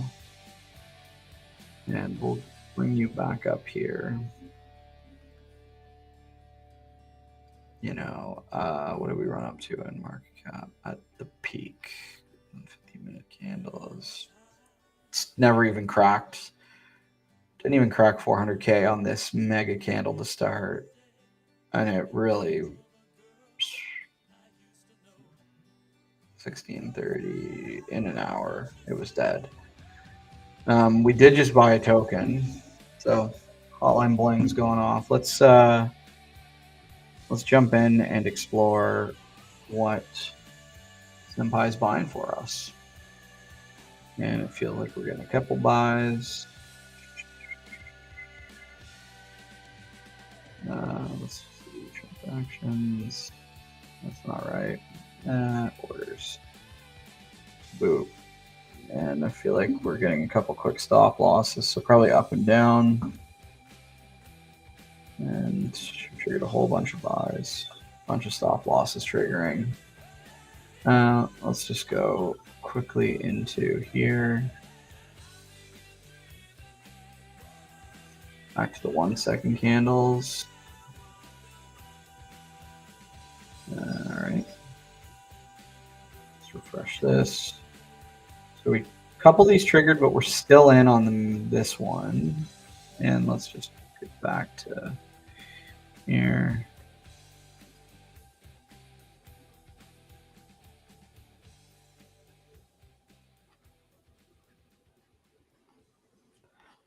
A: And we'll bring you back up here. You know, what did we run up to in market cap at the peak? 50-minute candles. It's never even cracked. Didn't even crack 400K on this mega candle to start. And it really 1630 in an hour. It was dead. We did just buy a token, so hotline bling's going off. Let's jump in and explore what Senpai's buying for us. And it feels like we're getting a couple buys. Let's see, transactions. That's not right. Orders. Boop. And I feel like we're getting a couple quick stop losses, so probably up and down. And triggered a whole bunch of buys, bunch of stop losses triggering. Let's just go quickly into here. Back to the 1 second candles. All right. Let's refresh this. So we couple these triggered, but we're still in on this one. And let's just get back to here.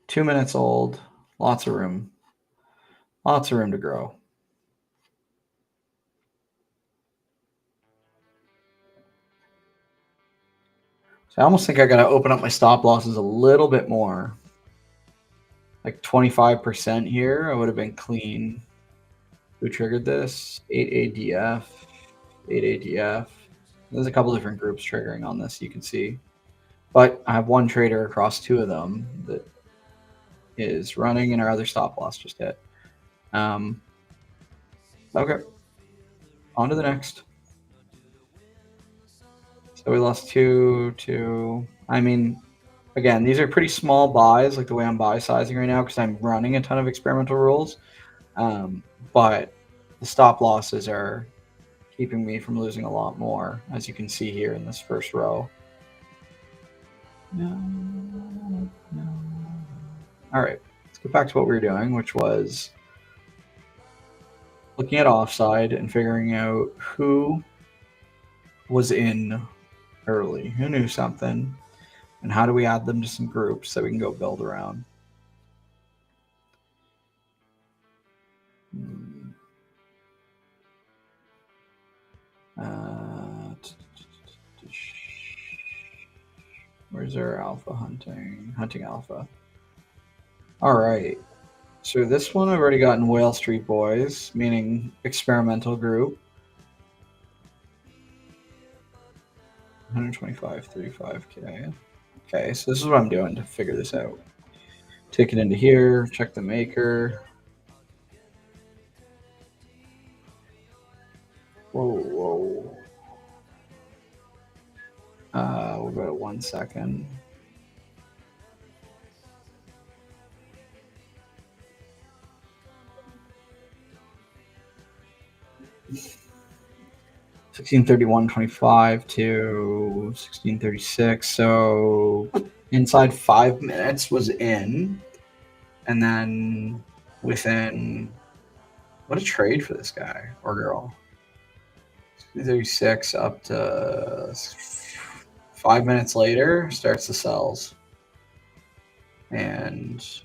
A: Two minutes old. Lots of room. Lots of room to grow. So I almost think I got to open up my stop losses a little bit more. Like 25% here. I would have been clean. Who triggered this? 8ADF. 8ADF. There's a couple different groups triggering on this, you can see. But I have one trader across 2 of them that is running, and our other stop loss just hit. Okay. On to the next. So we lost 2. I mean, Again, these are pretty small buys, like the way I'm buy sizing right now, because I'm running a ton of experimental rules. But the stop losses are keeping me from losing a lot more, as you can see here in this first row. No. All right, let's get back to what we were doing, which was looking at offside and figuring out who was in early, who knew something, and how do we add them to some groups that we can go build around. Where's our alpha hunting? Hunting alpha. All right. So this one I've already gotten Whale Street Boys, meaning experimental group. 125, 35K. Okay, so this is what I'm doing to figure this out. Take it into here, check the maker. Whoa. We'll go to 1 second. $16.31.25 to $16.36. So inside 5 minutes was in, and then within, what a trade for this guy or girl. 36 up to 5 minutes later starts the sells, and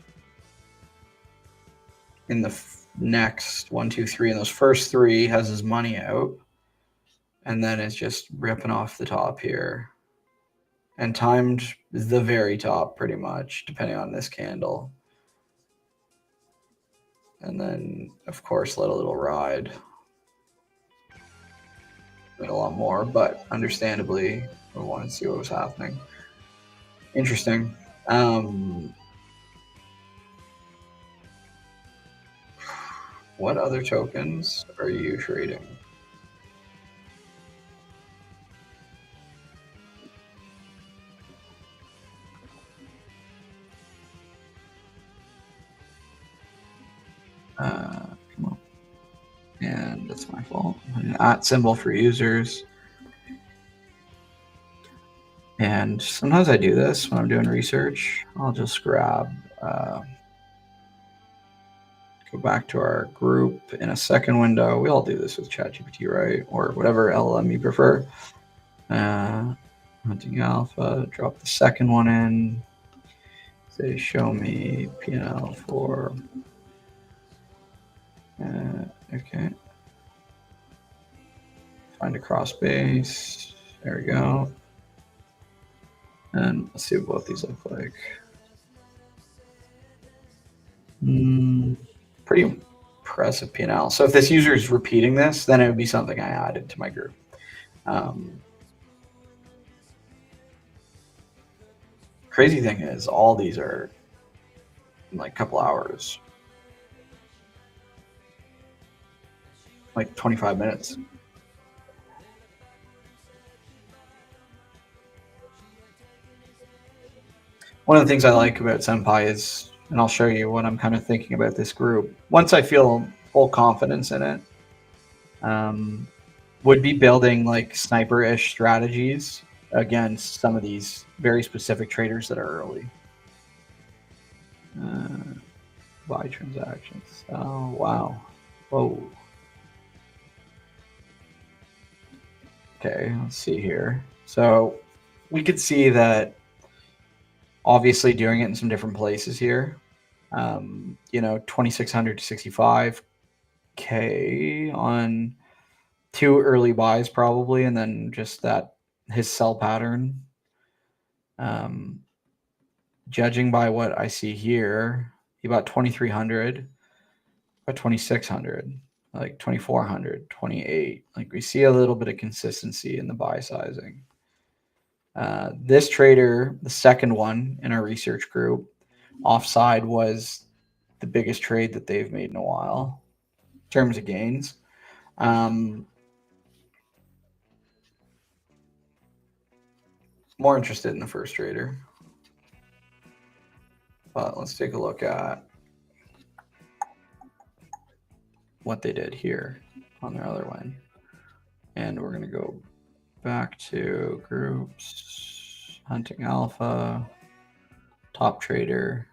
A: in the next 1, 2, 3, in those first 3 has his money out, and then it's just ripping off the top here and timed the very top pretty much, depending on this candle. And then, of course, let a little ride. A lot more, but understandably, I wanted to see what was happening. Interesting. What other tokens are you trading? Come on. And that's my fault. An @ symbol for users. And sometimes I do this when I'm doing research. I'll just grab, go back to our group in a second window. We all do this with ChatGPT, right? Or whatever LLM you prefer. Hunting alpha, drop the second one in. Say, show me P&L for, okay. Find a cross base. There we go. And let's see what both these look like. Pretty impressive P&L. So if this user is repeating this, then it would be something I added to my group. Crazy thing is, all these are in like a couple hours, like 25 minutes. One of the things I like about Senpi is, and I'll show you what I'm kind of thinking about this group. Once I feel full confidence in it, would be building like sniper-ish strategies against some of these very specific traders that are early. Buy transactions. Oh, wow. Whoa. Okay, let's see here. So we could see that obviously doing it in some different places here. 2,600 to 65K on 2 early buys probably, and then just that his sell pattern. Judging by what I see here, he bought 2,300, about 2,600, like 2,400, 28. Like we see a little bit of consistency in the buy sizing. This trader, the second one in our research group, offside was the biggest trade that they've made in a while in terms of gains. More interested in the first trader. But let's take a look at what they did here on their other one. And we're going to go back to groups, hunting alpha, top trader,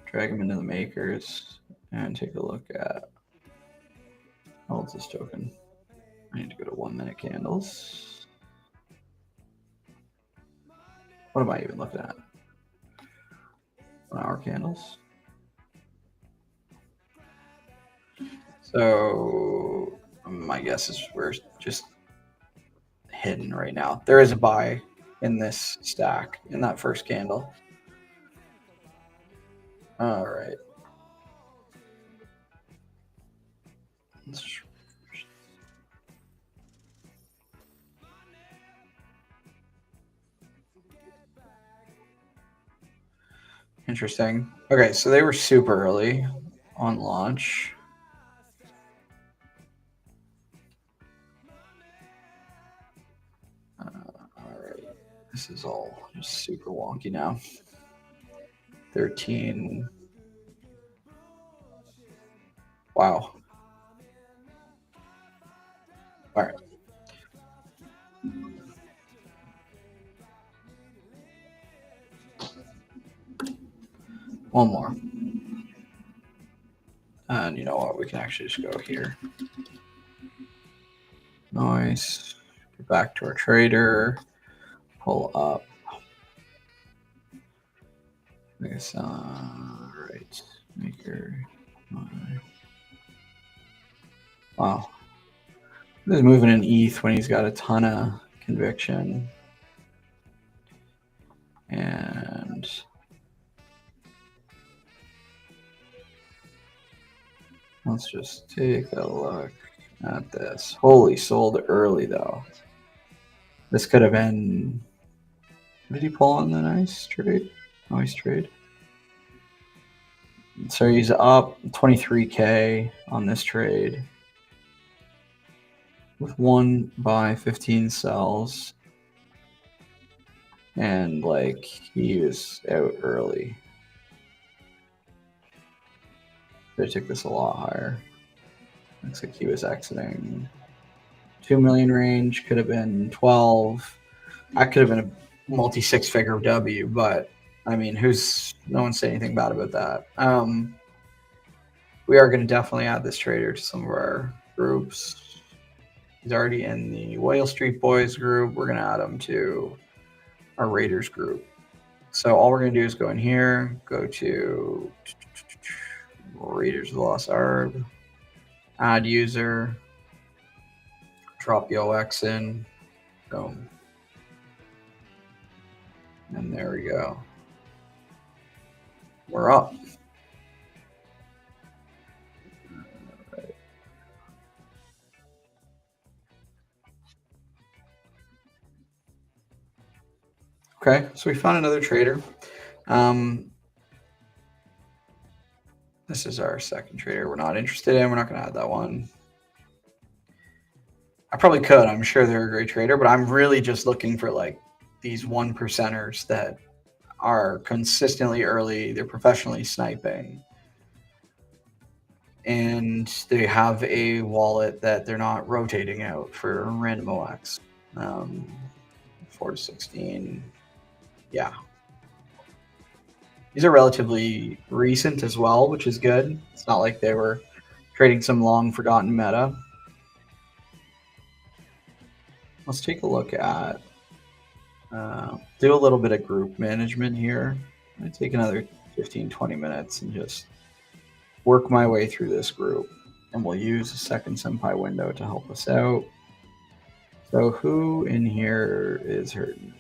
A: drag them into the makers, and take a look at how old's this token. I need to go to 1 minute candles. What am I even looking at? 1 hour candles. So my guess is we're just hidden right now. There is a buy in this stack in that first candle. All right. Interesting. Okay, so they were super early on launch. All right. This is all just super wonky now. 13. Wow. All right. One more. And you know what? We can actually just go here. Nice. Get back to our trader. Pull up. I guess, right. Maker. Wow. He's moving in ETH when he's got a ton of conviction. And let's just take a look at this. Holy, sold early though. This could have been. Did he pull on the nice trade? Nice trade. So he's up 23K on this trade with 1 buy, 15 sells. And like he was out early. They took this a lot higher. Looks like he was exiting 2 million range, could have been 12. That could have been a multi 6-figure W, but I mean, no one said anything bad about that. We are going to definitely add this trader to some of our groups. He's already in the Whale Street Boys group. We're going to add him to our Raiders group. So all we're going to do is go in here, go to Raiders of the Lost Arb, add user, drop the OX in, boom. And there we go. We're up. Right. Okay, so we found another trader. This is our second trader we're not interested in. We're not going to add that one. I probably could. I'm sure they're a great trader, but I'm really just looking for like these 1%ers that are consistently early. They're professionally sniping. And they have a wallet that they're not rotating out for random OX. 4 to 16. Yeah. These are relatively recent as well, which is good. It's not like they were trading some long forgotten meta. Let's take a look at, do a little bit of group management here. I'm going to take another 15, 20 minutes and just work my way through this group. And we'll use a second Senpi window to help us out. So who in here is hurting?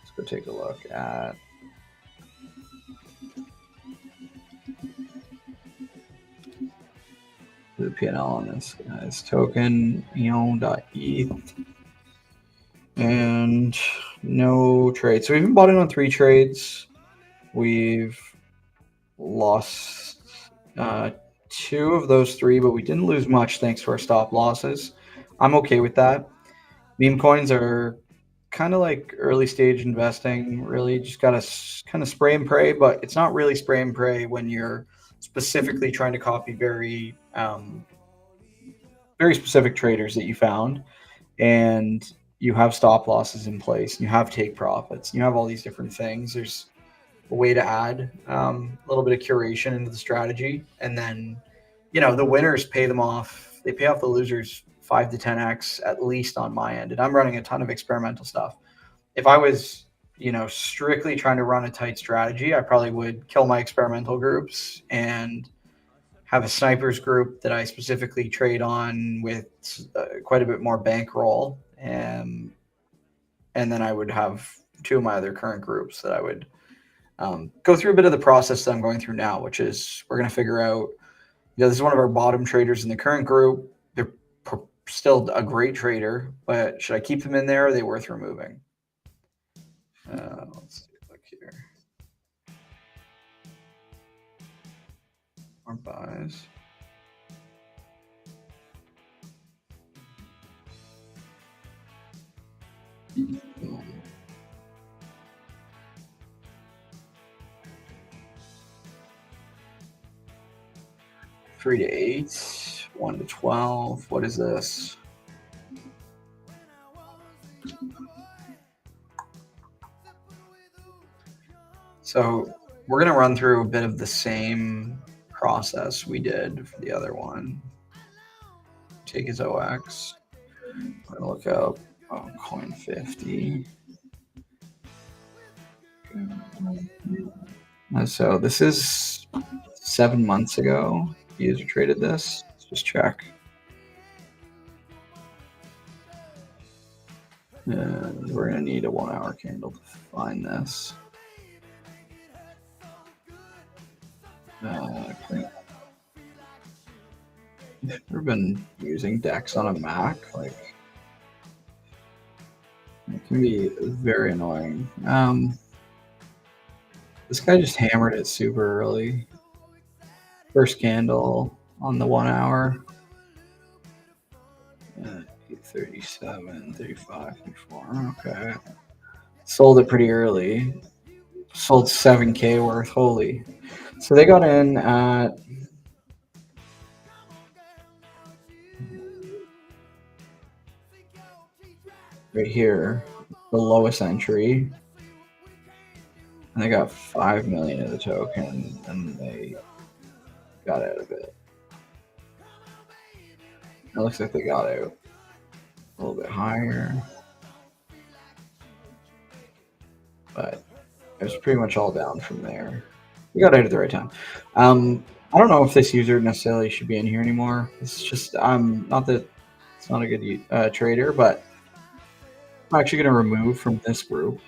A: Let's go take a look at the P&L on this guy's token, ETH, and no trade. So we've been bought in on 3 trades. We've lost 2 of those 3, but we didn't lose much thanks to our stop losses. I'm okay with that. Memecoins are kind of like early stage investing. Really, just gotta kind of spray and pray, but it's not really spray and pray when you're specifically trying to copy very specific traders that you found, and you have stop losses in place, and you have take profits, and you have all these different things. There's a way to add a little bit of curation into the strategy, and then the winners pay them off. They pay off the losers 5 to 10x at least on my end, and I'm running a ton of experimental stuff. If I was strictly trying to run a tight strategy, I probably would kill my experimental groups and have a snipers group that I specifically trade on with quite a bit more bankroll, and then I would have two of my other current groups that I would go through a bit of the process that I'm going through now, which is we're going to figure out, this is one of our bottom traders in the current group. They're still a great trader, but should I keep them in there? Or are they worth removing? Let's look here. More buys. Three to 8, 1 to 12. What is this? So we're going to run through a bit of the same process we did for the other one. Take his OX. We're going to look up coin 50. So this is 7 months ago. The user traded this. Let's just check. And we're going to need a 1 hour candle to find this. I've never been using DEX on a Mac. Like, it can be very annoying. This guy just hammered it super early. First candle on the 1 hour. 37, 35, 34. Okay. Sold it pretty early. Sold 7K worth. Holy. So they got in at right here, the lowest entry. And they got 5 million of the token, and they got out of it. It looks like they got out a little bit higher, but it was pretty much all down from there. We got out at the right time. I don't know if this user necessarily should be in here anymore. It's just not that it's not a good trader, but I'm actually going to remove from this group,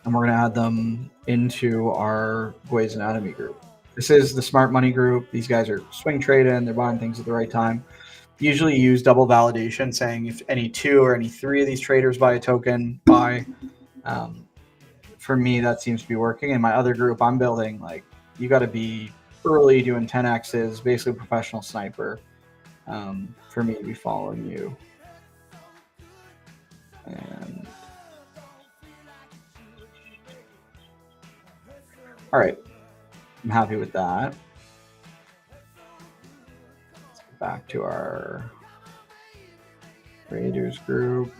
A: and we're going to add them into our Gway's Anatomy group. This is the smart money group. These guys are swing trading. They're buying things at the right time. Usually use double validation, saying if any 2 or any 3 of these traders buy a token, buy. For me, that seems to be working. In my other group I'm building, like, you got to be early doing 10x's, basically a professional sniper, for me to be following you. And all right, I'm happy with that. Let's go back to our Raiders group.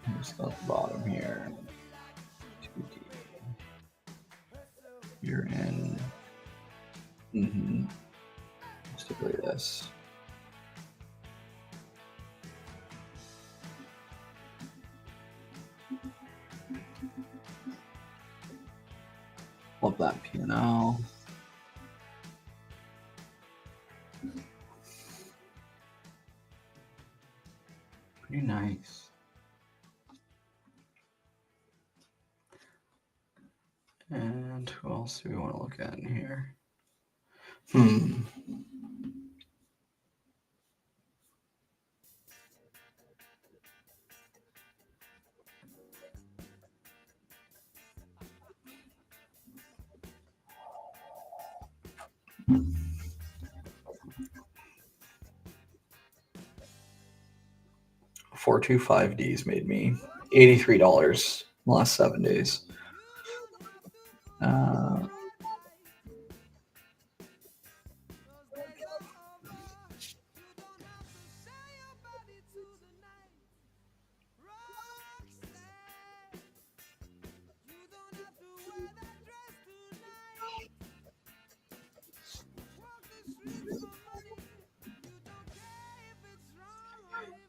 A: We're still at the bottom here. 2D. You're in. Let's do this. Love that P&L. Pretty nice. And who else do we want to look at in here? 425Ds made me $83 in the last 7 days.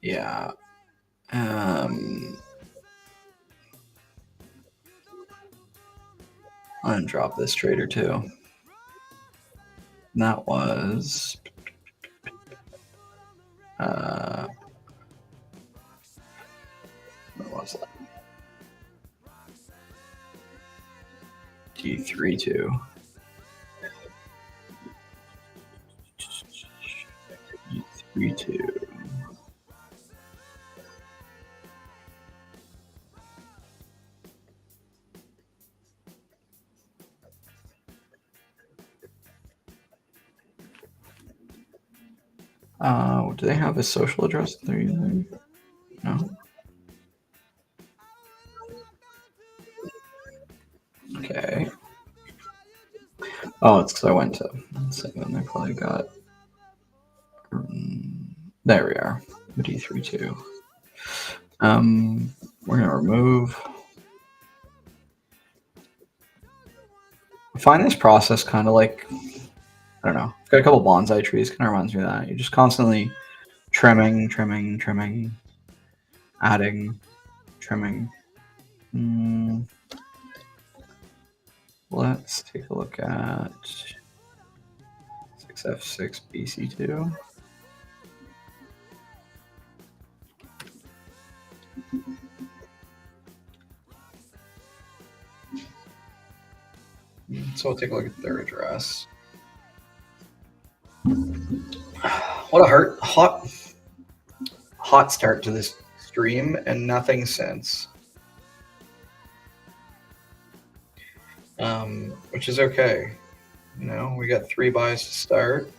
A: Yeah. I'm gonna drop this trader too. And that was what was that? D32. D32. Do they have a social address that they're using? No. Okay. Oh, it's because I went to. Let's see, and I probably got. There we are. D32. We're gonna remove. I find this process kind of like, I don't know. I've got a couple bonsai trees. Kind of reminds me of that. You're just constantly trimming, adding, trimming. Let's take a look at 6F6 BC2. So we'll take a look at their address. What a hot start to this stream and nothing since. Which is okay. You know, we got 3 buys to start.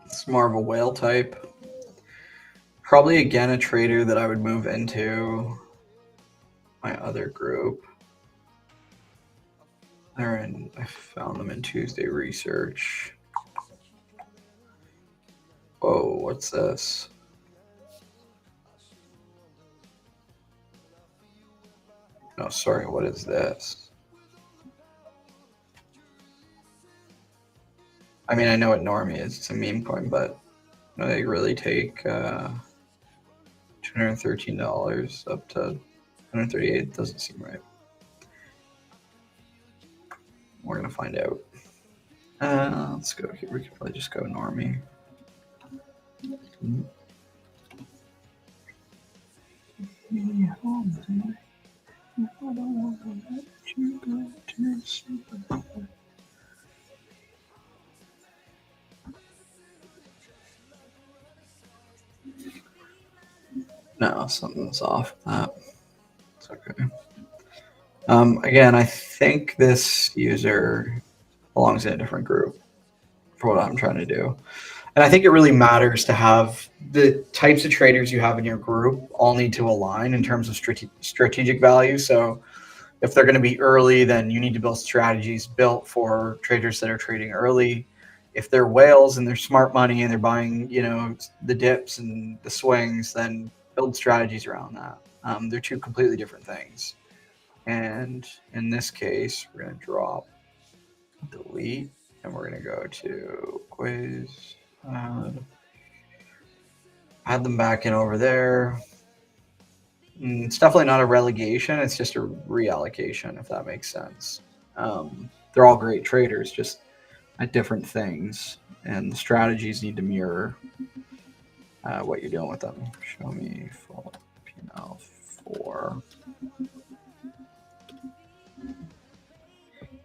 A: It's more of a whale type. Probably again a trader that I would move into my other group. I found them in Tuesday Research. Whoa, what's this? No, sorry, what is this? I mean, I know what Normie is. It's a meme coin, but no, they really take $213 up to $138. Doesn't seem right. We're gonna find out. Let's go here. We could probably just go Normie. No, something's off with that. It's okay. Again, I think this user belongs in a different group for what I'm trying to do. And I think it really matters to have the types of traders you have in your group all need to align in terms of strategic value. So if they're going to be early, then you need to build strategies built for traders that are trading early. If they're whales and they're smart money and they're buying, you know, the dips and the swings, then build strategies around that. They're 2 completely different things. And in this case, we're going to drop, delete, and we're going to go to quiz, add them back in over there. It's definitely not a relegation. It's just a reallocation, if that makes sense. They're all great traders, just at different things, and the strategies need to mirror what you're doing with them. Show me full P&L for.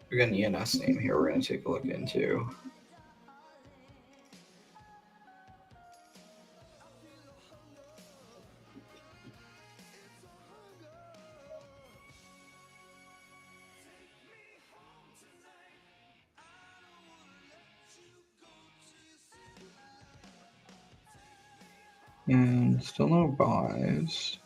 A: We got an ENS name here. We're going to take a look into. And still no buys.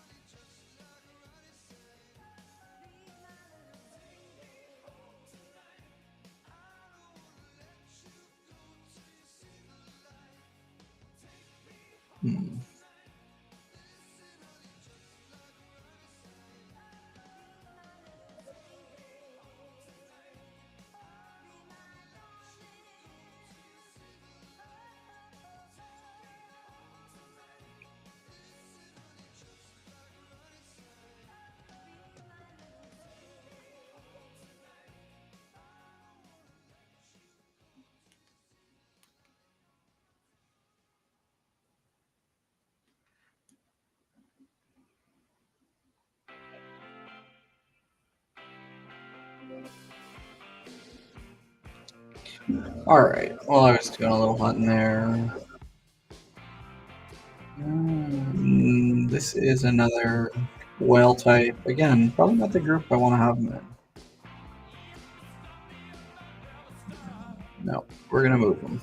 A: All right. Well, I was doing a little hunting there. This is another whale type. Again, probably not the group I want to have them in. No, we're going to move them.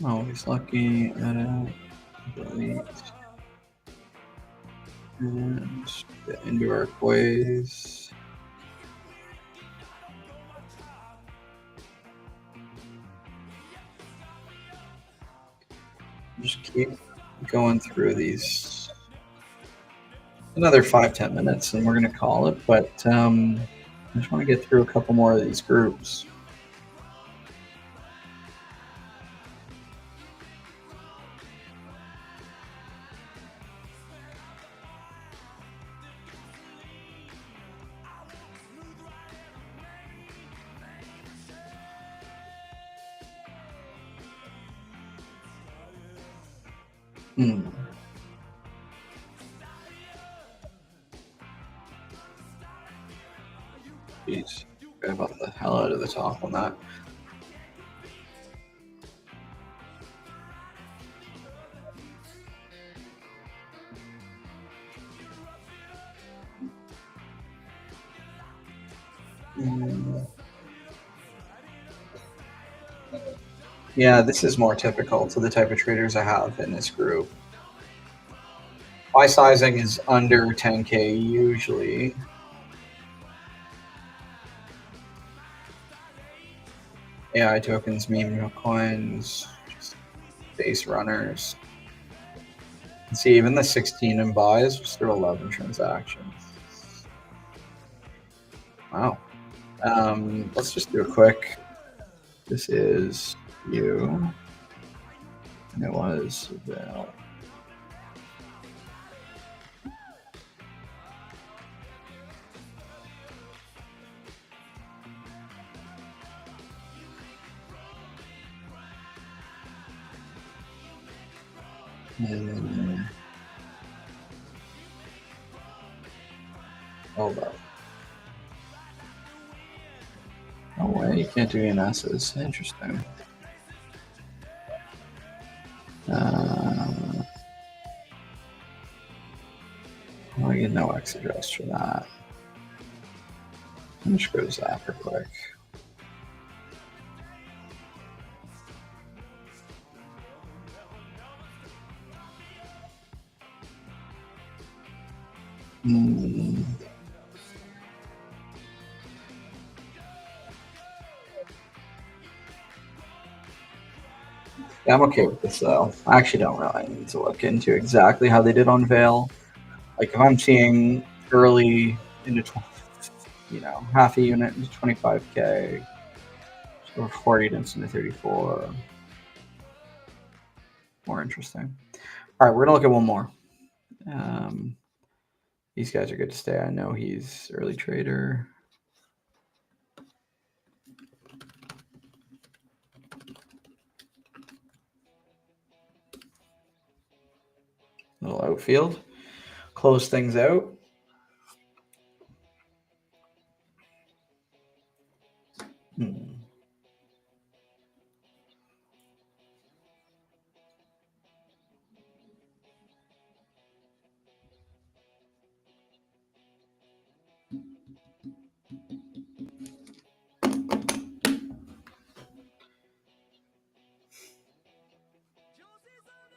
A: Oh, he's lucky. Edit. Delete. And get into our quiz. Just keep going through these. Another 5-10 minutes and we're going to call it, but I just want to get through a couple more of these groups. Jeez, got about the hell out of the top on that. Yeah, this is more typical to the type of traders I have in this group. Buy sizing is under 10K usually. AI tokens, Memecoins, just base runners. See, even the 16 in buys was through 11 transactions. Wow. Let's just do a quick. This is you. And it was Val. Hold up. No way, you can't do ENSs. Interesting. I get no X address for that. Let me just go to Zapper quick. Yeah, I'm okay with this though. I actually don't really need to look into exactly how they did on Veil. Like if I'm seeing early into, half a unit into 25K, or 40 into 34. More interesting. All right, we're gonna look at one more. These guys are good to stay. I know he's early trader. Little outfield. Close things out.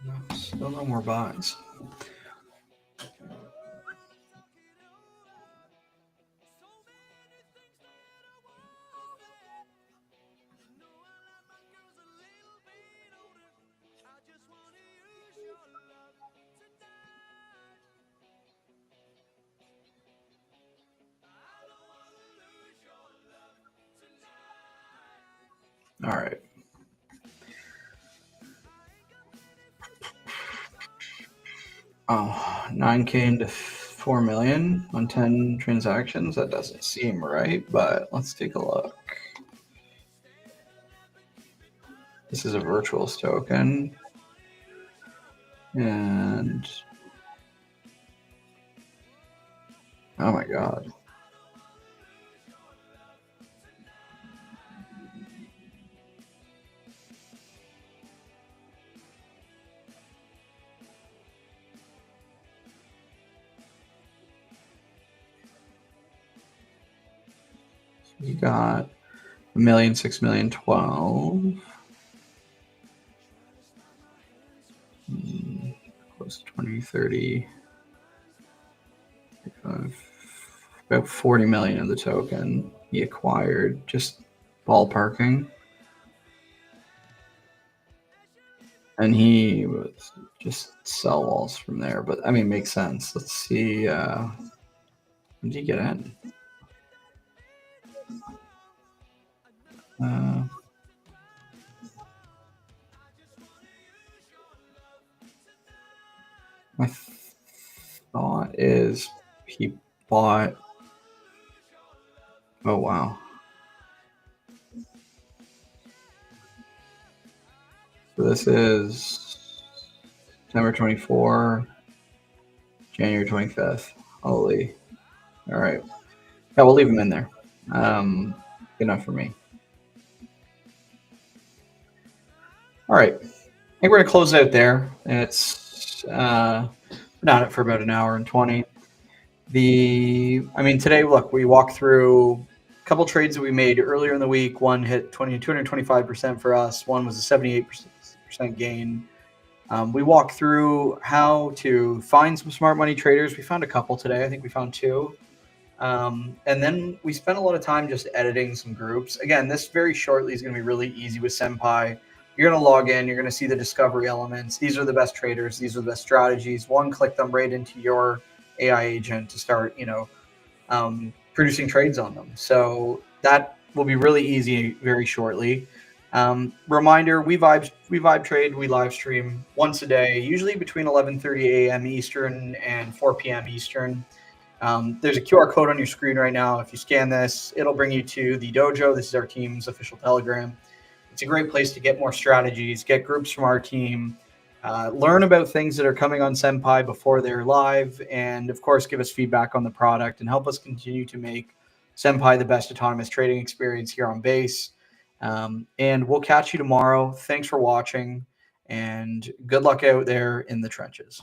A: No, still no more buys. All right. Oh, 9K into 4 million on 10 transactions. That doesn't seem right, but let's take a look. This is a virtuals token. And oh my God. You got 1,000,000, 6,000,000, 12. Close to 20, 30. About 40 million of the token he acquired, just ballparking. And he was just sell walls from there. But I mean, makes sense. Let's see. When did he get in? My thought is he bought. Oh, wow. So this is September 24, January 25th. Holy. All right. Yeah, we'll leave him in there. Good enough for me. All right. I think we're going to close out there. It's been on it for about an hour and 20. Today, look, we walked through a couple trades that we made earlier in the week. One hit 225% for us. One was a 78% gain. We walked through how to find some smart money traders. We found a couple today. I think we found two. And then we spent a lot of time just editing some groups. Again, this very shortly is going to be really easy with Senpi. You're going to log in. You're going to see the discovery elements. These are the best traders. These are the best strategies. Click them right into your AI agent to start, producing trades on them. So that will be really easy very shortly. Reminder: we vibe trade. We live stream once a day, usually between 11:30 a.m. Eastern and 4 p.m. Eastern. There's a QR code on your screen right now. If you scan this, it'll bring you to the dojo. This is our team's official Telegram. It's a great place to get more strategies, get groups from our team, learn about things that are coming on Senpi before they're live, and of course, give us feedback on the product and help us continue to make Senpi the best autonomous trading experience here on Base. And we'll catch you tomorrow. Thanks for watching, and good luck out there in the trenches.